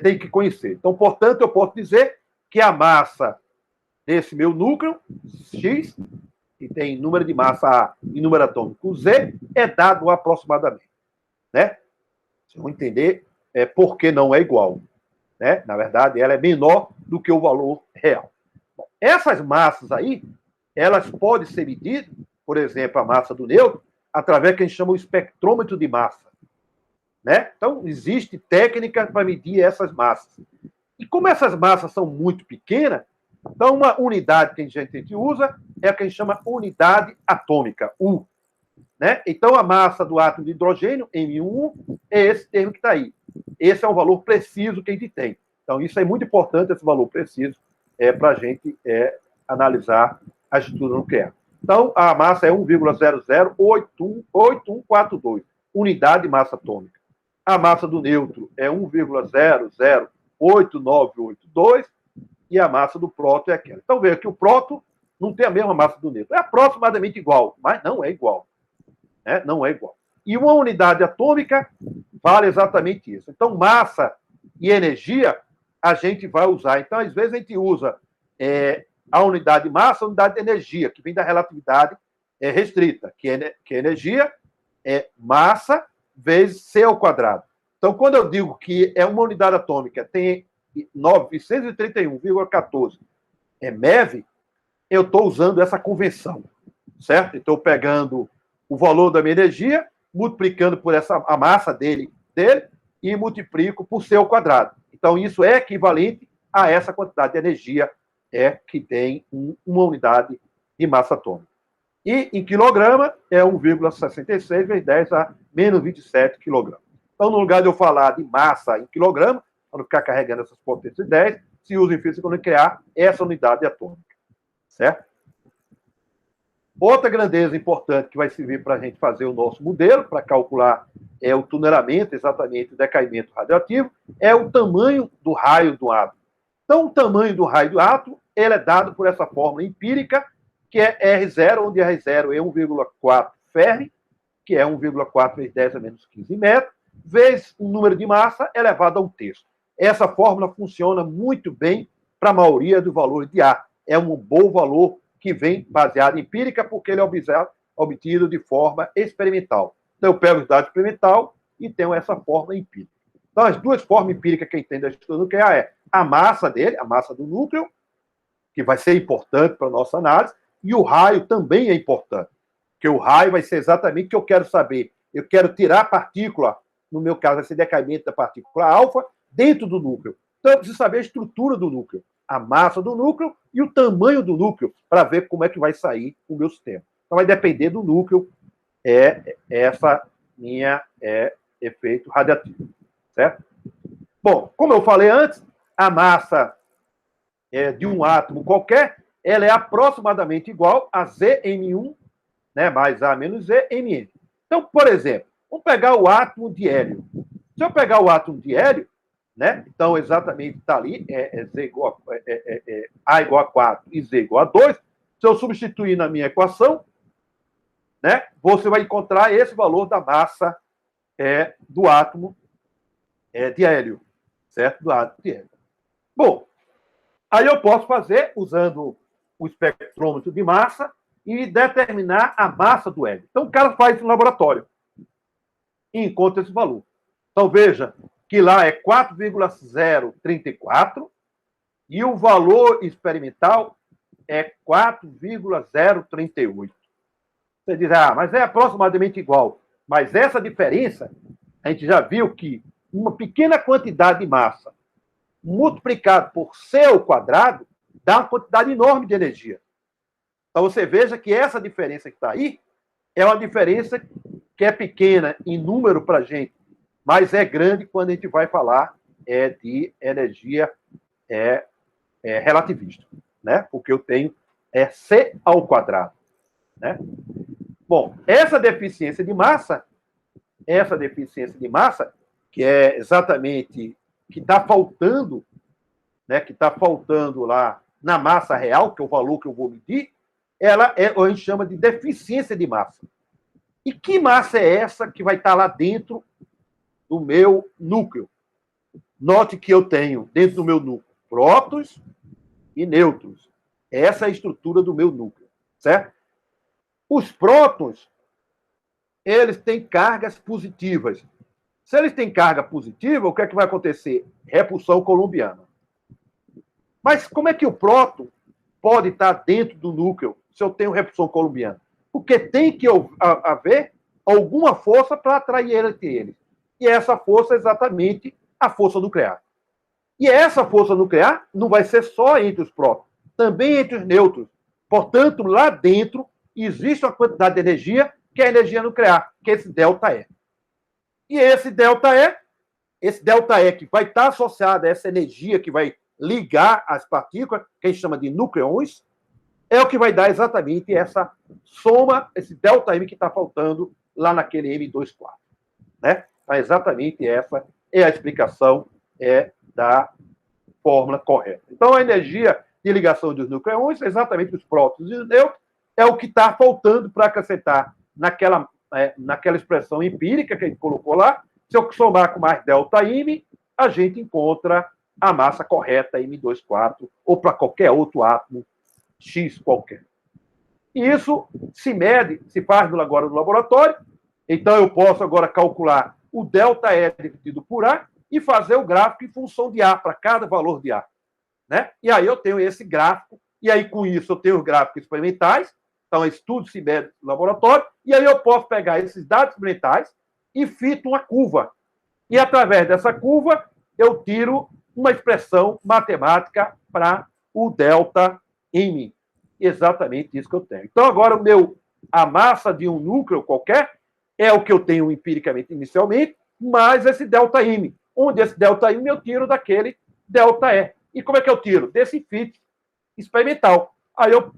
tem que conhecer. Então, portanto, eu posso dizer que a massa desse meu núcleo, X, que tem número de massa A e número atômico Z, é dado aproximadamente. Né? Vocês vão entender por que não é igual. Né? Na verdade, ela é menor do que o valor real. Bom, essas massas aí, elas podem ser medidas, por exemplo, a massa do nêutron, através do que a gente chama o espectrômetro de massa. Né? Então, existe técnica para medir essas massas. E como essas massas são muito pequenas, então uma unidade que a gente usa é a que a gente chama unidade atômica, U. Né? Então, a massa do átomo de hidrogênio, M1, é esse termo que está aí. Esse é o valor preciso que a gente tem. Então, isso é muito importante, esse valor preciso, para a gente analisar a estrutura nuclear. Então, a massa é 1,008142, unidade de massa atômica. A massa do nêutron é 1,008982 e a massa do próton é aquela. Então, veja que o próton não tem a mesma massa do nêutron. É aproximadamente igual, mas não é igual. Não é igual. E uma unidade atômica vale exatamente isso. Então, massa e energia a gente vai usar. Então, às vezes, a gente usa a unidade de massa, a unidade de energia, que vem da relatividade restrita, que energia é massa vezes C ao quadrado. Então, quando eu digo que é uma unidade atômica, tem 931,14 MeV, eu estou usando essa convenção, certo? Estou pegando o valor da minha energia, multiplicando por a massa dele e multiplico por C ao quadrado. Então, isso é equivalente a essa quantidade de energia que tem uma unidade de massa atômica. E em quilograma é 1,66 vezes 10 a menos 27 quilogramas. Então, no lugar de eu falar de massa em quilograma, para não ficar carregando essas potências de 10, se usa em física nuclear essa unidade atômica. Certo? Outra grandeza importante que vai servir para a gente fazer o nosso modelo, para calcular o tunelamento, exatamente o decaimento radioativo, é o tamanho do raio do átomo. Então, o tamanho do raio do átomo ele é dado por essa fórmula empírica, que é R0, onde R0 é 1,4 Fermi, que é 1,4 vezes 10 a menos 15 metros, vezes o número de massa elevado a 1/3. Essa fórmula funciona muito bem para a maioria dos valores de A. É um bom valor que vem baseado em empírica, porque ele é obtido de forma experimental. Então, eu pego os dados experimental e tenho essa fórmula empírica. Então, as duas formas empíricas que a gente tem da estrutura nuclear é a massa dele, a massa do núcleo, que vai ser importante para a nossa análise, e o raio também é importante, porque o raio vai ser exatamente o que eu quero saber. Eu quero tirar a partícula, no meu caso, esse decaimento da partícula alfa, dentro do núcleo. Então, eu preciso saber a estrutura do núcleo, a massa do núcleo e o tamanho do núcleo, para ver como é que vai sair o meu sistema. Então vai depender do núcleo, essa minha efeito radiativo, certo? Bom, como eu falei antes, a massa de um átomo qualquer, ela é aproximadamente igual a Zm1, né, mais A menos Z, Mn. Então, por exemplo, vamos pegar o átomo de hélio. Se eu pegar o átomo de hélio, né, então exatamente está ali, A igual a 4 e Z igual a 2, se eu substituir na minha equação, né, você vai encontrar esse valor da massa do átomo de hélio, certo? Do átomo de hélio. Bom, aí eu posso fazer, usando o espectrômetro de massa, e determinar a massa do hélio. Então, o cara faz no laboratório e encontra esse valor. Então, veja que lá é 4,034 e o valor experimental é 4,038. Você diz, mas é aproximadamente igual. Mas essa diferença, a gente já viu que uma pequena quantidade de massa multiplicado por C ao quadrado dá uma quantidade enorme de energia. Então, você veja que essa diferença que está aí é uma diferença que é pequena em número para a gente, mas é grande quando a gente vai falar de energia relativista, né? Porque eu tenho C ao quadrado, né? Bom, essa deficiência de massa, que é exatamente que está faltando, né? Que está faltando lá na massa real, que é o valor que eu vou medir, ela a gente chama de deficiência de massa. E que massa é essa que vai estar lá dentro do meu núcleo? Note que eu tenho dentro do meu núcleo prótons e nêutrons. Essa é a estrutura do meu núcleo, certo? Os prótons, eles têm cargas positivas. Se eles têm carga positiva, o que é que vai acontecer? Repulsão coulombiana. Mas como é que o próton pode estar dentro do núcleo se eu tenho repulsão coulombiana? Porque tem que haver alguma força para atrair entre eles. E essa força é exatamente a força nuclear. E essa força nuclear não vai ser só entre os prótons, também entre os nêutrons. Portanto, lá dentro existe uma quantidade de energia que é a energia nuclear, que é esse ΔE. E esse ΔE que vai estar associado a essa energia que vai ligar as partículas, que a gente chama de nucleões, é o que vai dar exatamente essa soma, esse ΔM que está faltando lá naquele M24. Né? Então, exatamente essa é a explicação da fórmula correta. Então, a energia de ligação dos nucleões, exatamente os prótons e os nêutrons, é o que está faltando para acrescentar naquela expressão empírica que a gente colocou lá. Se eu somar com mais ΔM, a gente encontra a massa correta M24, ou para qualquer outro átomo X qualquer. E isso se mede, se faz agora no laboratório. Então, eu posso agora calcular o ΔE dividido por A e fazer o gráfico em função de A, para cada valor de A. Né? E aí eu tenho esse gráfico, e aí com isso eu tenho os gráficos experimentais, então estudo se mede no laboratório, e aí eu posso pegar esses dados experimentais e fito uma curva. E através dessa curva eu tiro uma expressão matemática para o ΔM. Exatamente isso que eu tenho. Então, agora a massa de um núcleo qualquer é o que eu tenho empiricamente inicialmente, mais esse ΔM, onde esse ΔM eu tiro daquele ΔE. E como é que eu tiro? Desse fit experimental. Aí eu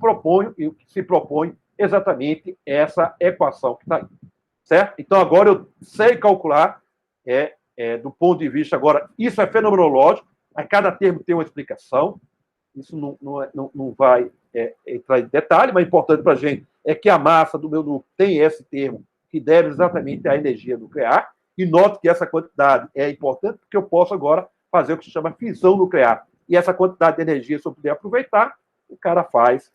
se propõe exatamente essa equação que está aí. Certo? Então, agora eu sei calcular, do ponto de vista, agora, isso é fenomenológico, mas cada termo tem uma explicação, isso não vai entrar em detalhe, mas importante para a gente é que a massa do meu núcleo tem esse termo que deve exatamente à energia nuclear, e note que essa quantidade é importante porque eu posso agora fazer o que se chama fissão nuclear. E essa quantidade de energia, se eu puder aproveitar, o cara faz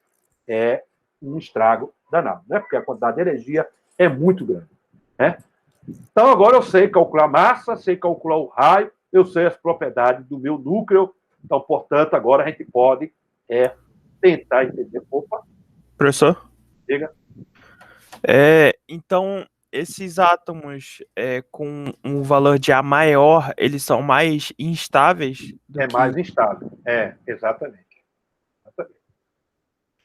um estrago danado, né? Porque a quantidade de energia é muito grande. Né? Então, agora eu sei calcular massa, sei calcular o raio, eu sei as propriedades do meu núcleo. Então, portanto, agora a gente pode tentar entender. Opa! Professor? Diga. Então, esses átomos com um valor de A maior, eles são mais instáveis? Mais instável. Exatamente.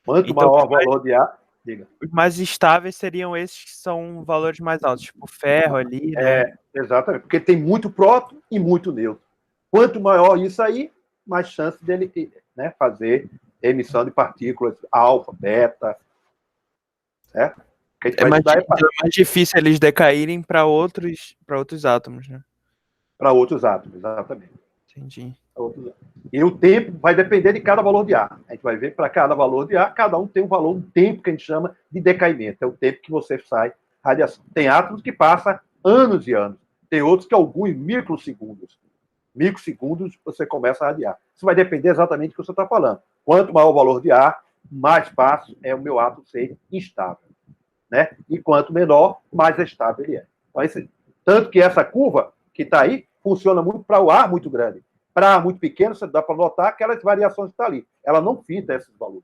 Quanto maior o valor de A, Diga. Os mais estáveis seriam esses que são valores mais altos, tipo ferro ali, né? Exatamente, porque tem muito próton e muito nêutron. Quanto maior isso aí, mais chance dele, né, fazer emissão de partículas alfa, beta, certo? Que a gente vai estudar Então é mais difícil eles decaírem para outros átomos, né? para outros átomos, exatamente. Entendi. E o tempo vai depender de cada valor de A. A gente vai ver para cada valor de A, cada um tem um valor, um tempo que a gente chama de decaimento. É o tempo que você sai radiação. Tem átomos que passam anos e anos. Tem outros que alguns microsegundos. Microsegundos você começa a radiar. Isso vai depender exatamente do que você está falando. Quanto maior o valor de A, mais fácil é o meu átomo ser instável. Né? E quanto menor, mais estável ele é. Então, tanto que essa curva que está aí funciona muito para o A muito grande. Para A muito pequeno, você dá para notar aquelas variações que estão ali. Ela não fita esses valores.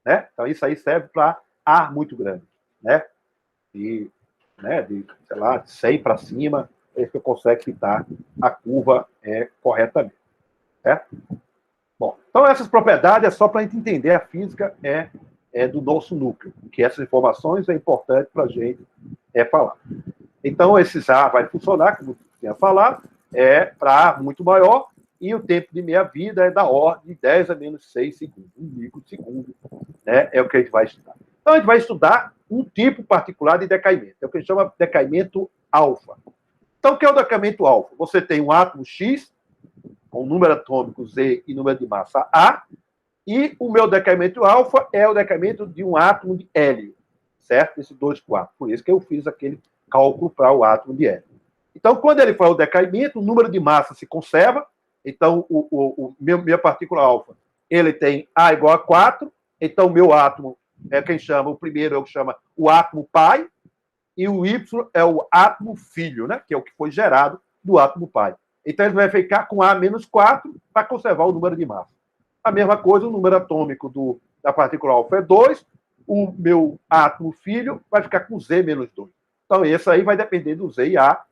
Né? Então, isso aí serve para A muito grande. Né? E, né, de, sei lá, de 100 para cima, é que eu consigo fitar a curva corretamente. Certo? Bom, então essas propriedades é só para a gente entender a física do nosso núcleo, que essas informações é importante para a gente falar. Então, esses A vai funcionar, como eu tinha falado, para A muito maior, e o tempo de meia-vida é da ordem de 10 a menos 6 segundos, 1 microsegundo, né? É o que a gente vai estudar. Então, a gente vai estudar um tipo particular de decaimento, é o que a gente chama de decaimento alfa. Então, o que é o decaimento alfa? Você tem um átomo X, com número atômico Z e número de massa A, e o meu decaimento alfa é o decaimento de um átomo de hélio, certo? Esse 2, 4. Por isso que eu fiz aquele cálculo para o átomo de hélio. Então, quando ele faz o decaimento, o número de massa se conserva. Então, minha partícula alfa, ele tem A igual a 4. Então, o meu átomo quem chama, o primeiro é o que chama o átomo pai, e o Y é o átomo filho, né? Que é o que foi gerado do átomo pai. Então, ele vai ficar com A menos 4 para conservar o número de massa. A mesma coisa, o número atômico da partícula alfa é 2, o meu átomo filho vai ficar com Z menos 2. Então, esse aí vai depender do Z e A,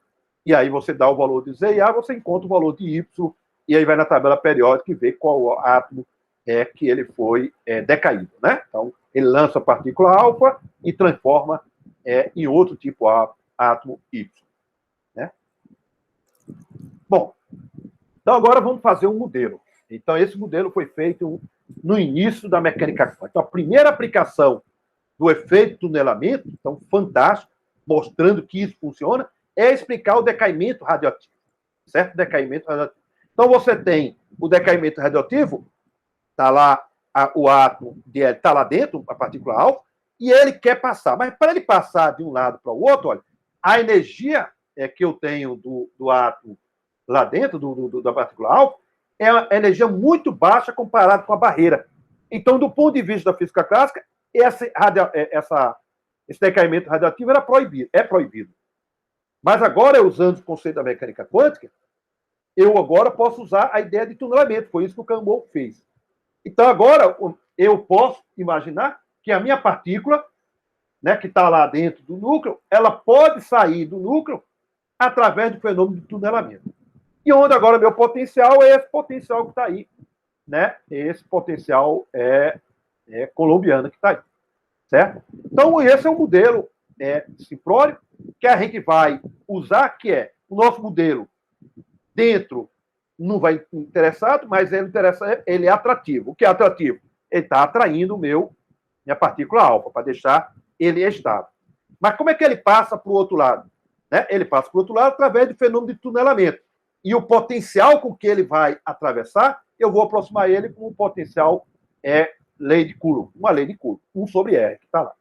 e aí você dá o valor de Z e A, você encontra o valor de Y, e aí vai na tabela periódica e vê qual átomo que ele foi decaído, né? Então, ele lança a partícula alfa e transforma em outro tipo átomo Y, né? Bom, então agora vamos fazer um modelo. Então, esse modelo foi feito no início da mecânica quântica. Então, a primeira aplicação do efeito tunelamento, então, fantástico, mostrando que isso funciona, é explicar o decaimento radioativo. Certo? Decaimento radioativo. Então, você tem o decaimento radioativo, está lá o átomo, está lá dentro, a partícula alfa, e ele quer passar. Mas para ele passar de um lado para o outro, olha, a energia que eu tenho do átomo lá dentro, da partícula alfa, é uma energia muito baixa comparado com a barreira. Então, do ponto de vista da física clássica, esse decaimento radioativo é proibido. Mas agora, usando o conceito da mecânica quântica, eu agora posso usar a ideia de tunelamento. Foi isso que o Campbell fez. Então, agora, eu posso imaginar que a minha partícula, né, que está lá dentro do núcleo, ela pode sair do núcleo através do fenômeno de tunelamento. E onde agora meu potencial é esse potencial que está aí, né? Esse potencial colombiano que está aí, certo? Então, esse é o modelo simplório que a gente vai usar, que é o nosso modelo dentro, não vai interessado, mas ele é atrativo. O que é atrativo? Ele está atraindo minha partícula alfa, para deixar ele estável. Mas como é que ele passa para o outro lado? Né? Ele passa para o outro lado através do fenômeno de tunelamento. E o potencial com que ele vai atravessar, eu vou aproximar ele com o potencial lei de Coulomb, uma lei de Coulomb, 1 sobre R, que está lá.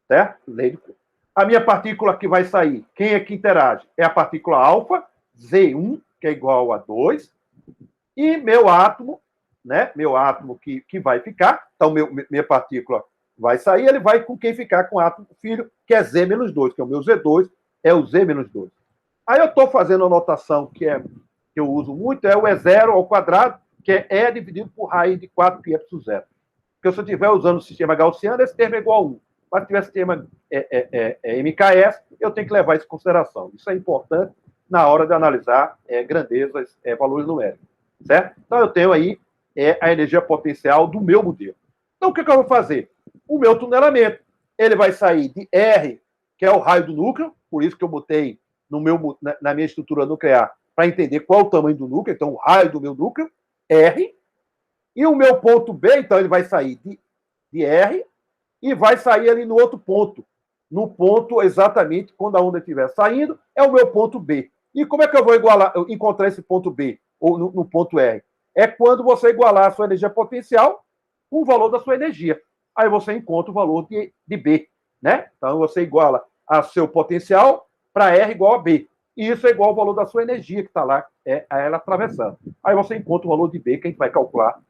Certo? Lei de Coulomb. A minha partícula que vai sair, quem é que interage? É a partícula alfa, Z1, que é igual a 2, e meu átomo, né? Meu átomo que vai ficar, então minha partícula vai sair, ele vai com quem ficar com o átomo filho, que é Z menos 2, que é o meu Z2, é o Z menos 2. Aí eu estou fazendo a notação que eu uso muito, é o E0 ao quadrado, que é E dividido por raiz de 4 π epsilon 0. Porque se eu estiver usando o sistema gaussiano, esse termo é igual a 1. Mas se tiver sistema MKS, eu tenho que levar isso em consideração. Isso é importante na hora de analisar grandezas, valores numéricos. Certo? Então, eu tenho aí a energia potencial do meu modelo. Então, o que eu vou fazer? O meu tunelamento. ele vai sair de R, que é o raio do núcleo, por isso que eu botei na minha estrutura nuclear, para entender qual é o tamanho do núcleo, então o raio do meu núcleo, R, e o meu ponto B, então ele vai sair de R e vai sair ali no outro ponto. No ponto exatamente quando a onda estiver saindo, é o meu ponto B. E como é que eu vou encontrar esse ponto B, ou no ponto R? É quando você igualar a sua energia potencial com o valor da sua energia. Aí você encontra o valor de B, né? Então você iguala a seu potencial para R igual a B. E isso é igual ao valor da sua energia que está lá, a ela atravessando. Aí você encontra o valor de B que a gente vai calcular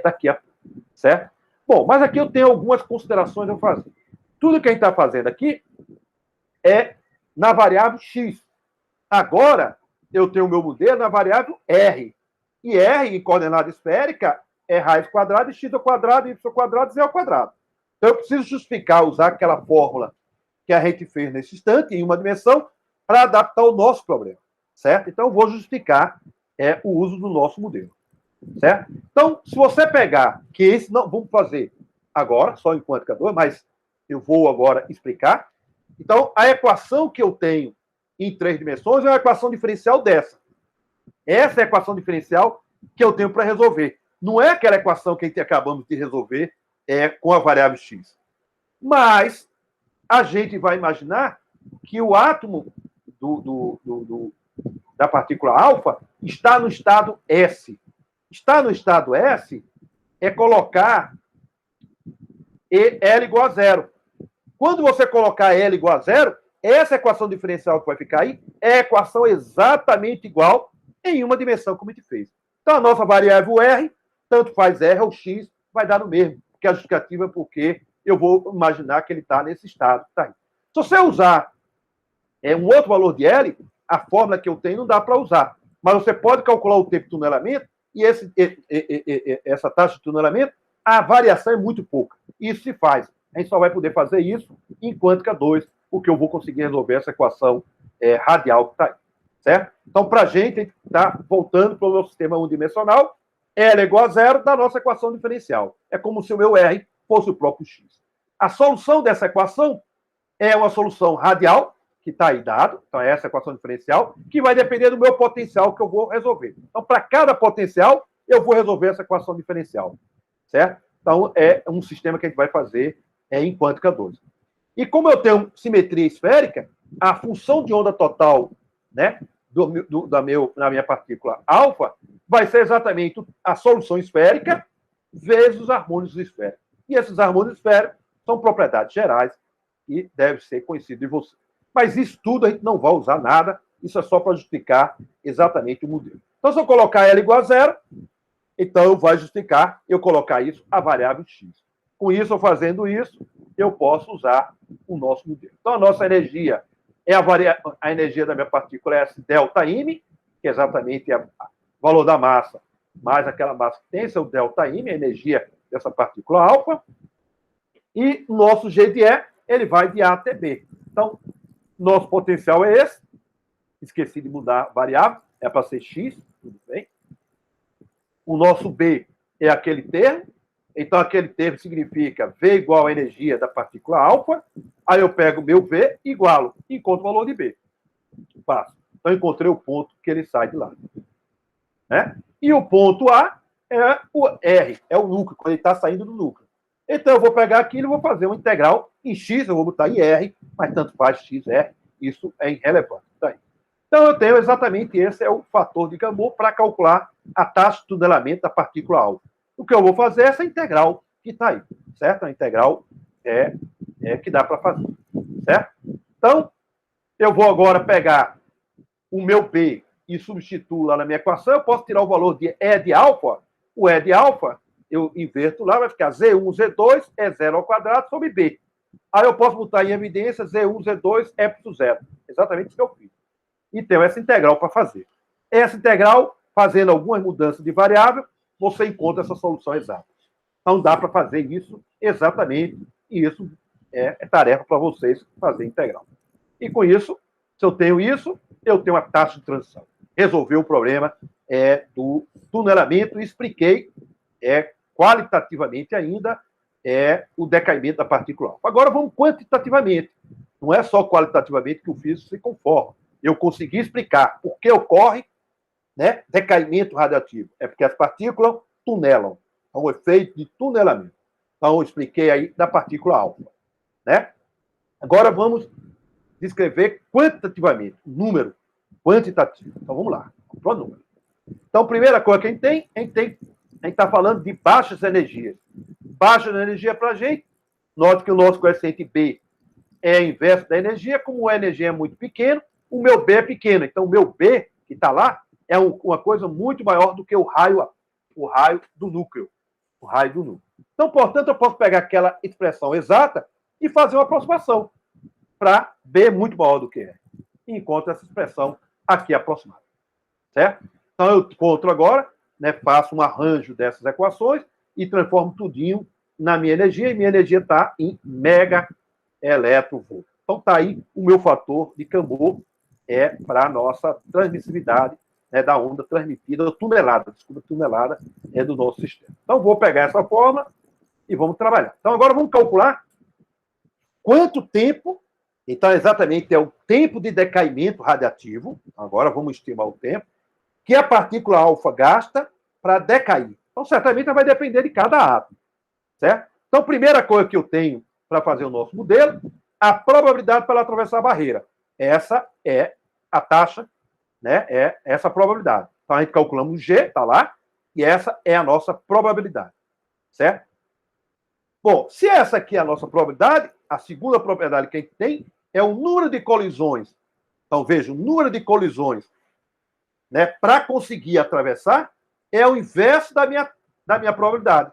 daqui a pouco, certo? Bom, mas aqui eu tenho algumas considerações a fazer. Tudo que a gente está fazendo aqui é na variável X. Agora, eu tenho o meu modelo na variável R. E R, em coordenada esférica, é raiz quadrada, x ao quadrado, y ao quadrado, z ao quadrado. Então, eu preciso justificar, usar aquela fórmula que a gente fez nesse instante, em uma dimensão, para adaptar o nosso problema, certo? Então, eu vou justificar o uso do nosso modelo, certo? Então, se você pegar, que esse não vamos fazer agora, só em quântica 2, mas eu vou agora explicar. Então, a equação que eu tenho em 3 dimensões é uma equação diferencial dessa. Essa é a equação diferencial que eu tenho para resolver. Não é aquela equação que a gente acabamos de resolver com a variável x. Mas a gente vai imaginar que o átomo da partícula alfa está no estado S. Está no estado S é colocar L igual a zero. Quando você colocar L igual a zero, essa equação diferencial que vai ficar aí é a equação exatamente igual em uma dimensão, como a gente fez. Então, a nossa variável R, tanto faz R ou X, vai dar no mesmo, que a justificativa é porque eu vou imaginar que ele está nesse estado. Tá aí. Se você usar um outro valor de L, a fórmula que eu tenho não dá para usar. Mas você pode calcular o tempo de tunelamento e essa taxa de tunelamento, a variação é muito pouca. Isso se faz. A gente só vai poder fazer isso em quântica 2, porque eu vou conseguir resolver essa equação radial que está aí. Certo? Então, para a gente está voltando para o meu sistema unidimensional, L é igual a zero da nossa equação diferencial. É como se o meu R fosse o próprio X. A solução dessa equação é uma solução radial, que está aí dado, então é essa equação diferencial, que vai depender do meu potencial que eu vou resolver. Então, para cada potencial, eu vou resolver essa equação diferencial. Certo? Então, é um sistema que a gente vai fazer em quântica 2. E como eu tenho simetria esférica, a função de onda total, né, na minha partícula alfa, vai ser exatamente a solução esférica vezes os harmônicos esféricos. E esses harmônicos esféricos são propriedades gerais e deve ser conhecido de você. Mas isso tudo a gente não vai usar nada, isso é só para justificar exatamente o modelo. Então, se eu colocar L igual a zero, então vai justificar eu colocar isso a variável x. Com isso, eu fazendo isso, eu posso usar o nosso modelo. Então, a nossa energia é a energia da minha partícula é esse ΔM, que exatamente é o valor da massa, mais aquela massa que tem, seu ΔM, a energia dessa partícula alfa. E o nosso G de E, ele vai de A até B. Então, nosso potencial é esse. Esqueci de mudar a variável, é para ser X, tudo bem. O nosso B é aquele termo. Então, aquele termo significa V igual à energia da partícula alfa. Aí eu pego o meu V, igualo, encontro o valor de B. Passo. Então, encontrei o ponto que ele sai de lá. Né? E o ponto A é o R, é o núcleo, quando ele está saindo do núcleo. Então, eu vou pegar aquilo e vou fazer uma integral em X, eu vou botar em R, mas tanto faz X, R, isso é irrelevante. Tá aí. Então, eu tenho exatamente esse é o fator de Gamow para calcular a taxa de tunelamento da partícula alfa. O que eu vou fazer é essa integral que está aí, certo? A integral que dá para fazer, certo? Então, eu vou agora pegar o meu B e substituo lá na minha equação, eu posso tirar o valor de E de alfa. O E de alfa, eu inverto lá, vai ficar Z1, Z2 é 0 ao quadrado sobre B. Aí eu posso botar em evidência Z1, Z2 é por 0. Exatamente isso que eu fiz. E tenho essa integral para fazer. Essa integral, fazendo algumas mudanças de variável, você encontra essa solução exata. Então, dá para fazer isso exatamente, e isso é tarefa para vocês fazer integral. E com isso, se eu tenho isso, eu tenho a taxa de transição. Resolvi o problema do tunelamento e expliquei qualitativamente ainda é o decaimento da partícula alfa. Agora vamos quantitativamente. Não é só qualitativamente que o físico se conforma. Eu consegui explicar por que ocorre, né, decaimento radioativo. É porque as partículas tunelam. É um efeito de tunelamento. Então, eu expliquei aí da partícula alfa. Né? Agora vamos descrever quantitativamente, número quantitativo. Então, vamos lá. Vamos para o número. Então, a primeira coisa que a gente está falando de baixas energias. Baixa energia para a gente. Note que o nosso coeficiente B é inverso da energia. Como a energia é muito pequena, o meu B é pequeno. Então, o meu B, que está lá, é uma coisa muito maior do que o raio do núcleo. O raio do núcleo. Então, portanto, eu posso pegar aquela expressão exata e fazer uma aproximação para B muito maior do que é. E encontro essa expressão aqui aproximada. Certo? Então, eu encontro agora, né, faço um arranjo dessas equações e transformo tudinho na minha energia, e minha energia está em mega eletronvolt. Então, está aí o meu fator de Campbell para a nossa transmissividade, né, da onda transmitida, tonelada do nosso sistema. Então, vou pegar essa fórmula e vamos trabalhar. Então, agora vamos calcular quanto tempo, então, exatamente é o tempo de decaimento radiativo, agora vamos estimar o tempo, que a partícula alfa gasta para decair. Então, certamente vai depender de cada átomo, certo? Então, a primeira coisa que eu tenho para fazer o nosso modelo, a probabilidade para ela atravessar a barreira. Essa é a taxa, né? É essa probabilidade. Então, a gente calculamos o G, está lá, e essa é a nossa probabilidade, certo? Bom, se essa aqui é a nossa probabilidade, a segunda probabilidade que a gente tem é o número de colisões. Então, veja, o número de colisões, né, para conseguir atravessar é o inverso da minha probabilidade.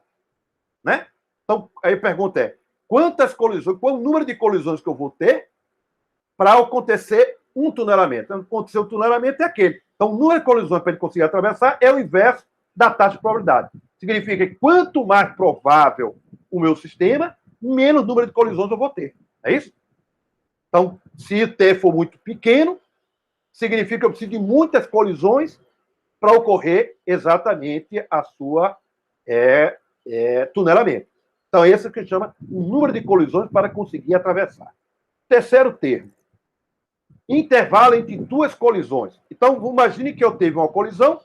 Né? Então, aí a pergunta é, quantas colisões, qual é o número de colisões que eu vou ter para acontecer um tunelamento? Então, acontecer o tunelamento é aquele. Então, o número de colisões para ele conseguir atravessar é o inverso da taxa de probabilidade. Significa que quanto mais provável o meu sistema, menos número de colisões eu vou ter. É isso? Então, se T for muito pequeno, significa que eu preciso de muitas colisões para ocorrer exatamente a sua tunelamento. Então, esse é o que a gente chama o número de colisões para conseguir atravessar. Terceiro termo. Intervalo entre duas colisões. Então, imagine que eu teve uma colisão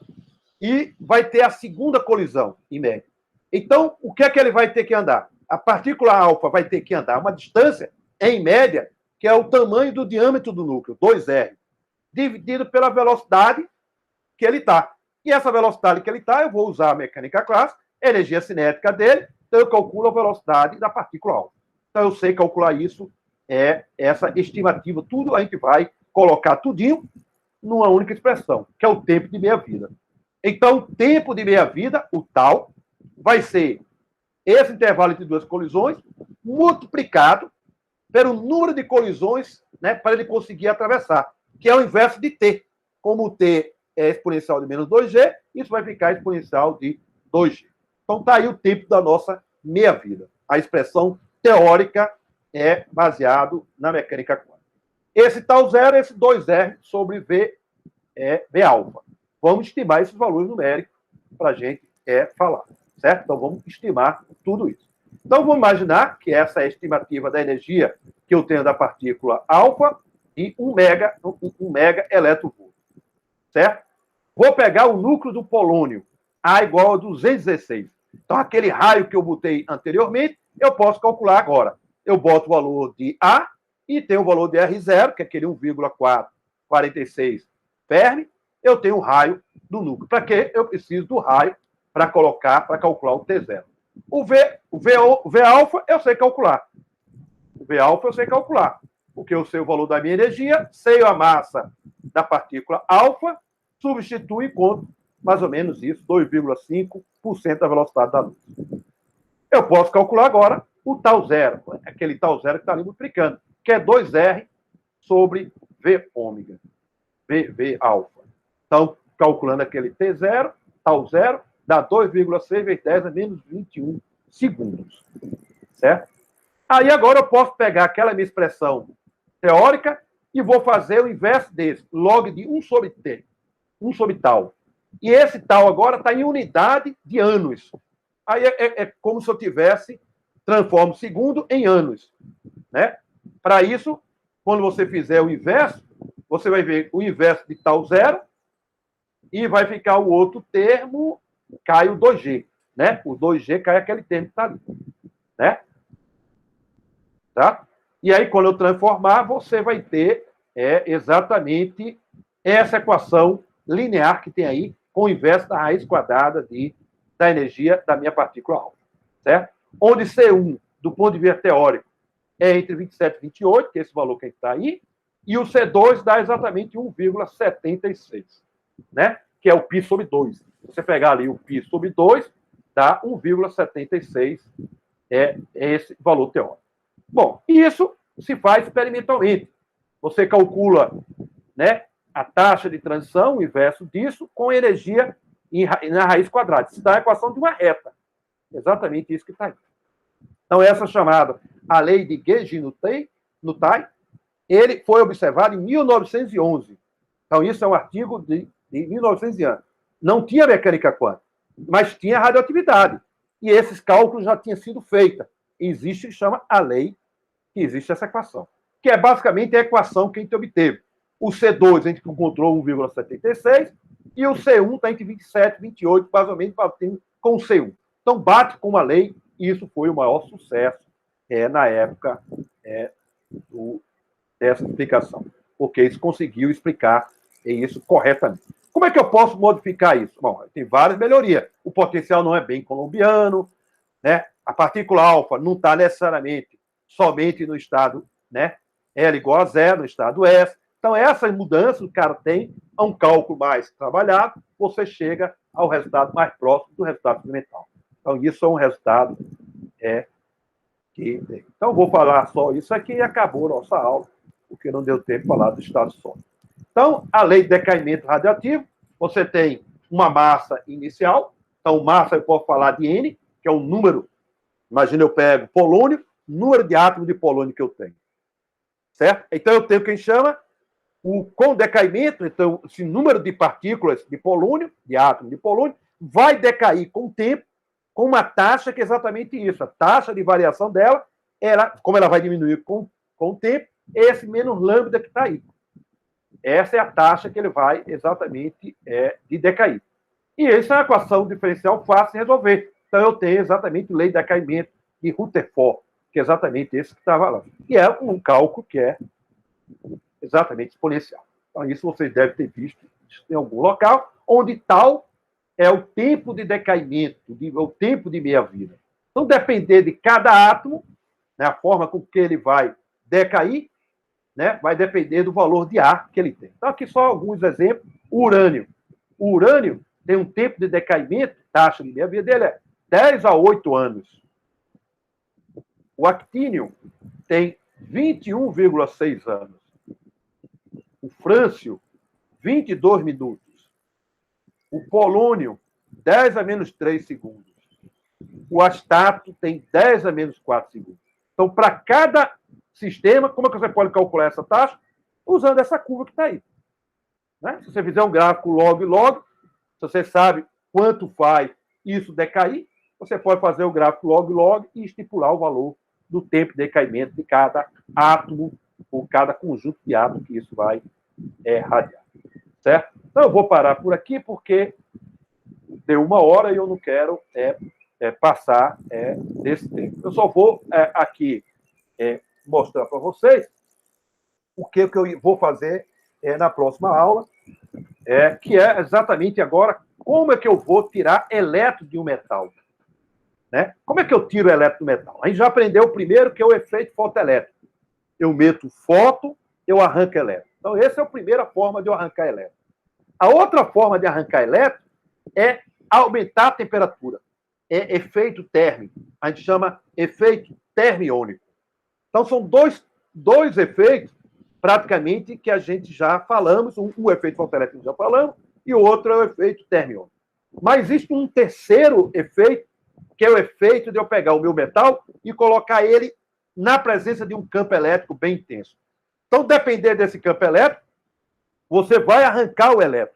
e vai ter a segunda colisão, em média. Então, o que é que ele vai ter que andar? A partícula alfa vai ter que andar uma distância, em média, que é o tamanho do diâmetro do núcleo, 2R, dividido pela velocidade que ele está. E essa velocidade que ele está, eu vou usar a mecânica clássica, a energia cinética dele, então eu calculo a velocidade da partícula alfa. Então eu sei calcular isso, essa estimativa, tudo a gente vai colocar tudinho numa única expressão, que é o tempo de meia-vida. Então, o tempo de meia-vida, o tal, vai ser esse intervalo entre duas colisões multiplicado pelo número de colisões, né, para ele conseguir atravessar, que é o inverso de T. Como o T é exponencial de menos 2G, isso vai ficar exponencial de 2G. Então, está aí o tempo da nossa meia-vida. A expressão teórica é baseado na mecânica quântica. Esse tal zero, esse 2R sobre V alfa. Vamos estimar esses valores numéricos para a gente falar, certo? Então, vamos estimar tudo isso. Então, vamos imaginar que essa é a estimativa da energia que eu tenho da partícula alfa e 1 mega eletronvolt, certo? Vou pegar o núcleo do polônio, A igual a 216. Então, aquele raio que eu botei anteriormente, eu posso calcular agora. Eu boto o valor de A e tenho o valor de R0, que é aquele 1,446 Fermi. Eu tenho o raio do núcleo. Para quê? Eu preciso do raio para calcular o T0. O V alfa eu sei calcular. O V alfa eu sei calcular. Porque eu sei o valor da minha energia, sei a massa da partícula alfa, substituo e encontro mais ou menos isso, 2,5% da velocidade da luz. Eu posso calcular agora o tal zero, aquele tal zero que está ali multiplicando, que é 2R sobre V ômega, V alfa. Então, calculando aquele T0, tal zero, dá 2,6 vezes 10 a menos 21 segundos. Certo? Aí agora eu posso pegar aquela minha expressão teórica e vou fazer o inverso desse, log de 1 sobre T, 1 sobre tal. E esse tal agora está em unidade de anos. Aí é como se eu tivesse transforma o segundo em anos, né? Para isso, quando você fizer o inverso, você vai ver o inverso de tal zero e vai ficar o outro termo, cai o 2G, né? O 2G cai aquele termo que está ali, né? Tá? E aí, quando eu transformar, você vai ter exatamente essa equação linear que tem aí, com o inverso da raiz quadrada da energia da minha partícula alfa, certo? Onde C1, do ponto de vista teórico, é entre 27 e 28, que é esse valor que está aí, e o C2 dá exatamente 1,76, né? Que é o π sobre 2. Se você pegar ali o π sobre 2, dá 1,76, é esse valor teórico. Bom, e isso se faz experimentalmente. Você calcula, né, a taxa de transição, o inverso disso, com energia na raiz quadrada. Isso dá a equação de uma reta. Exatamente isso que está aí. Então, essa chamada a lei de Guégy-Nutai, ele foi observado em 1911. Então, isso é um artigo de 1900 anos. Não tinha mecânica quântica, mas tinha radioatividade. E esses cálculos já tinham sido feitos. Existe, chama a lei, que existe essa equação, que é basicamente a equação que a gente obteve. O C2 a gente encontrou 1,76 e o C1 está entre 27 e 28, mais ou menos, batendo com o C1. Então, bate com a lei, e isso foi o maior sucesso na época dessa explicação, porque isso conseguiu explicar isso corretamente. Como é que eu posso modificar isso? Bom, tem várias melhorias. O potencial não é bem colombiano, né? A partícula alfa não está necessariamente somente no estado, né, L igual a zero, no estado S. Então, essas mudanças o cara tem a um cálculo mais trabalhado, você chega ao resultado mais próximo do resultado experimental. Então, isso é um resultado que tem. Então, vou falar só isso aqui e acabou a nossa aula, porque não deu tempo de falar do estado sólido. Então, a lei de decaimento radioativo, você tem uma massa inicial. Então, massa eu posso falar de N, que é um número. Imagina, eu pego polônio, número de átomos de polônio que eu tenho. Certo? Então, eu tenho o que a gente chama com decaimento. Então, esse número de partículas de polônio, de átomos de polônio, vai decair com o tempo, com uma taxa que é exatamente isso. A taxa de variação dela, como ela vai diminuir com o tempo, esse menos lambda que está aí. Essa é a taxa que ele vai exatamente de decair. E essa é uma equação diferencial fácil de resolver. Então, eu tenho exatamente lei de decaimento de Rutherford, que é exatamente esse que estava lá. E é um cálculo que é exatamente exponencial. Então, isso vocês devem ter visto em algum local, onde tal é o tempo de decaimento, o tempo de meia-vida. Então, depender de cada átomo, né, a forma com que ele vai decair, né, vai depender do valor de ar que ele tem. Então, aqui só alguns exemplos. O urânio. O urânio tem um tempo de decaimento, taxa de meia-vida dele é 10 a 8 anos. O actínio tem 21,6 anos. O frâncio, 22 minutos. O polônio, 10 a menos 3 segundos. O astato tem 10 a menos 4 segundos. Então, para cada sistema, como é que você pode calcular essa taxa? Usando essa curva que está aí. Né? Se você fizer um gráfico log e log, se você sabe quanto faz isso decair, você pode fazer o gráfico log e log e estipular o valor do tempo de decaimento de cada átomo ou cada conjunto de átomos que isso vai radiar. Certo? Então, eu vou parar por aqui, porque deu 1 hora e eu não quero passar desse tempo. Eu só vou aqui mostrar para vocês o que eu vou fazer na próxima aula, que é exatamente agora como é que eu vou tirar elétron de um metal. Né? Como é que eu tiro elétron do metal? A gente já aprendeu o primeiro, que é o efeito fotoelétrico. Eu meto foto, eu arranco elétron. Então, essa é a primeira forma de eu arrancar elétron. A outra forma de arrancar elétron é aumentar a temperatura. É efeito térmico. A gente chama efeito termiônico. Então, são dois efeitos, praticamente, que a gente já falamos. Um efeito fotoelétrico já falamos, e o outro é o efeito termiônico. Mas existe um terceiro efeito, que é o efeito de eu pegar o meu metal e colocar ele na presença de um campo elétrico bem intenso. Então, dependendo desse campo elétrico, você vai arrancar o elétron.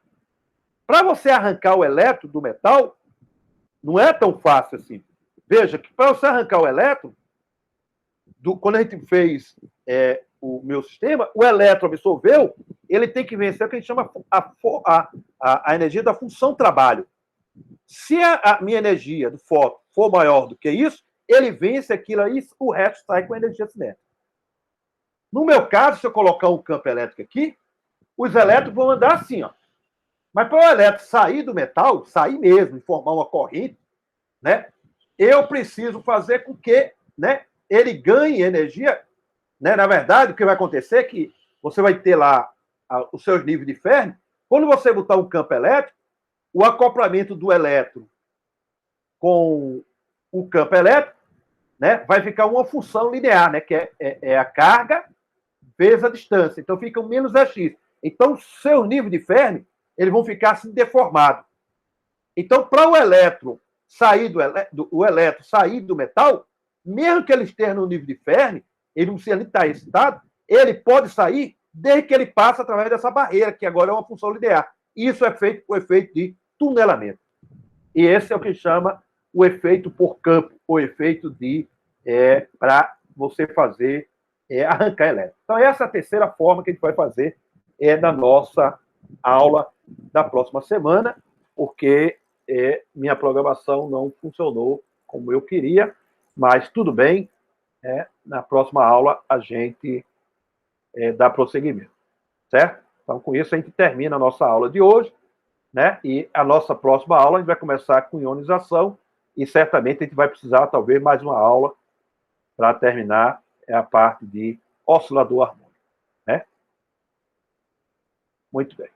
Para você arrancar o elétron do metal, não é tão fácil assim. Veja que para você arrancar o elétron, quando a gente fez o meu sistema, o elétron absorveu, ele tem que vencer o que a gente chama a energia da função trabalho. Se a minha energia do fóton for maior do que isso, ele vence aquilo aí, o resto sai com energia cinética. No meu caso, se eu colocar um campo elétrico aqui, os elétrons vão andar assim, ó. Mas para o elétron sair do metal, sair mesmo, e formar uma corrente, né, eu preciso fazer com que, né, ele ganhe energia. Né? Na verdade, o que vai acontecer é que você vai ter lá os seus níveis de Fermi. Quando você botar um campo elétrico, o acoplamento do elétron com o campo elétrico, né, vai ficar uma função linear, né, que é a carga vezes a distância. Então, fica um menos X. Então, seus níveis de Fermi, eles vão ficar assim deformados. Então, para o elétron sair sair do metal, mesmo que ele esteja no nível de Fermi, ele não precisa estar excitado, ele pode sair desde que ele passe através dessa barreira, que agora é uma função linear. Isso é feito por efeito de tunelamento. E esse é o que chama o efeito por campo, o efeito de para você fazer arrancar elétron. Então, essa é a terceira forma que a gente vai fazer na nossa aula da próxima semana, porque minha programação não funcionou como eu queria, mas tudo bem, na próxima aula a gente dá prosseguimento, certo? Então, com isso, a gente termina a nossa aula de hoje, né? E a nossa próxima aula a gente vai começar com ionização e certamente a gente vai precisar, talvez, mais uma aula para terminar a parte de oscilador harmônico, né? Muito bem.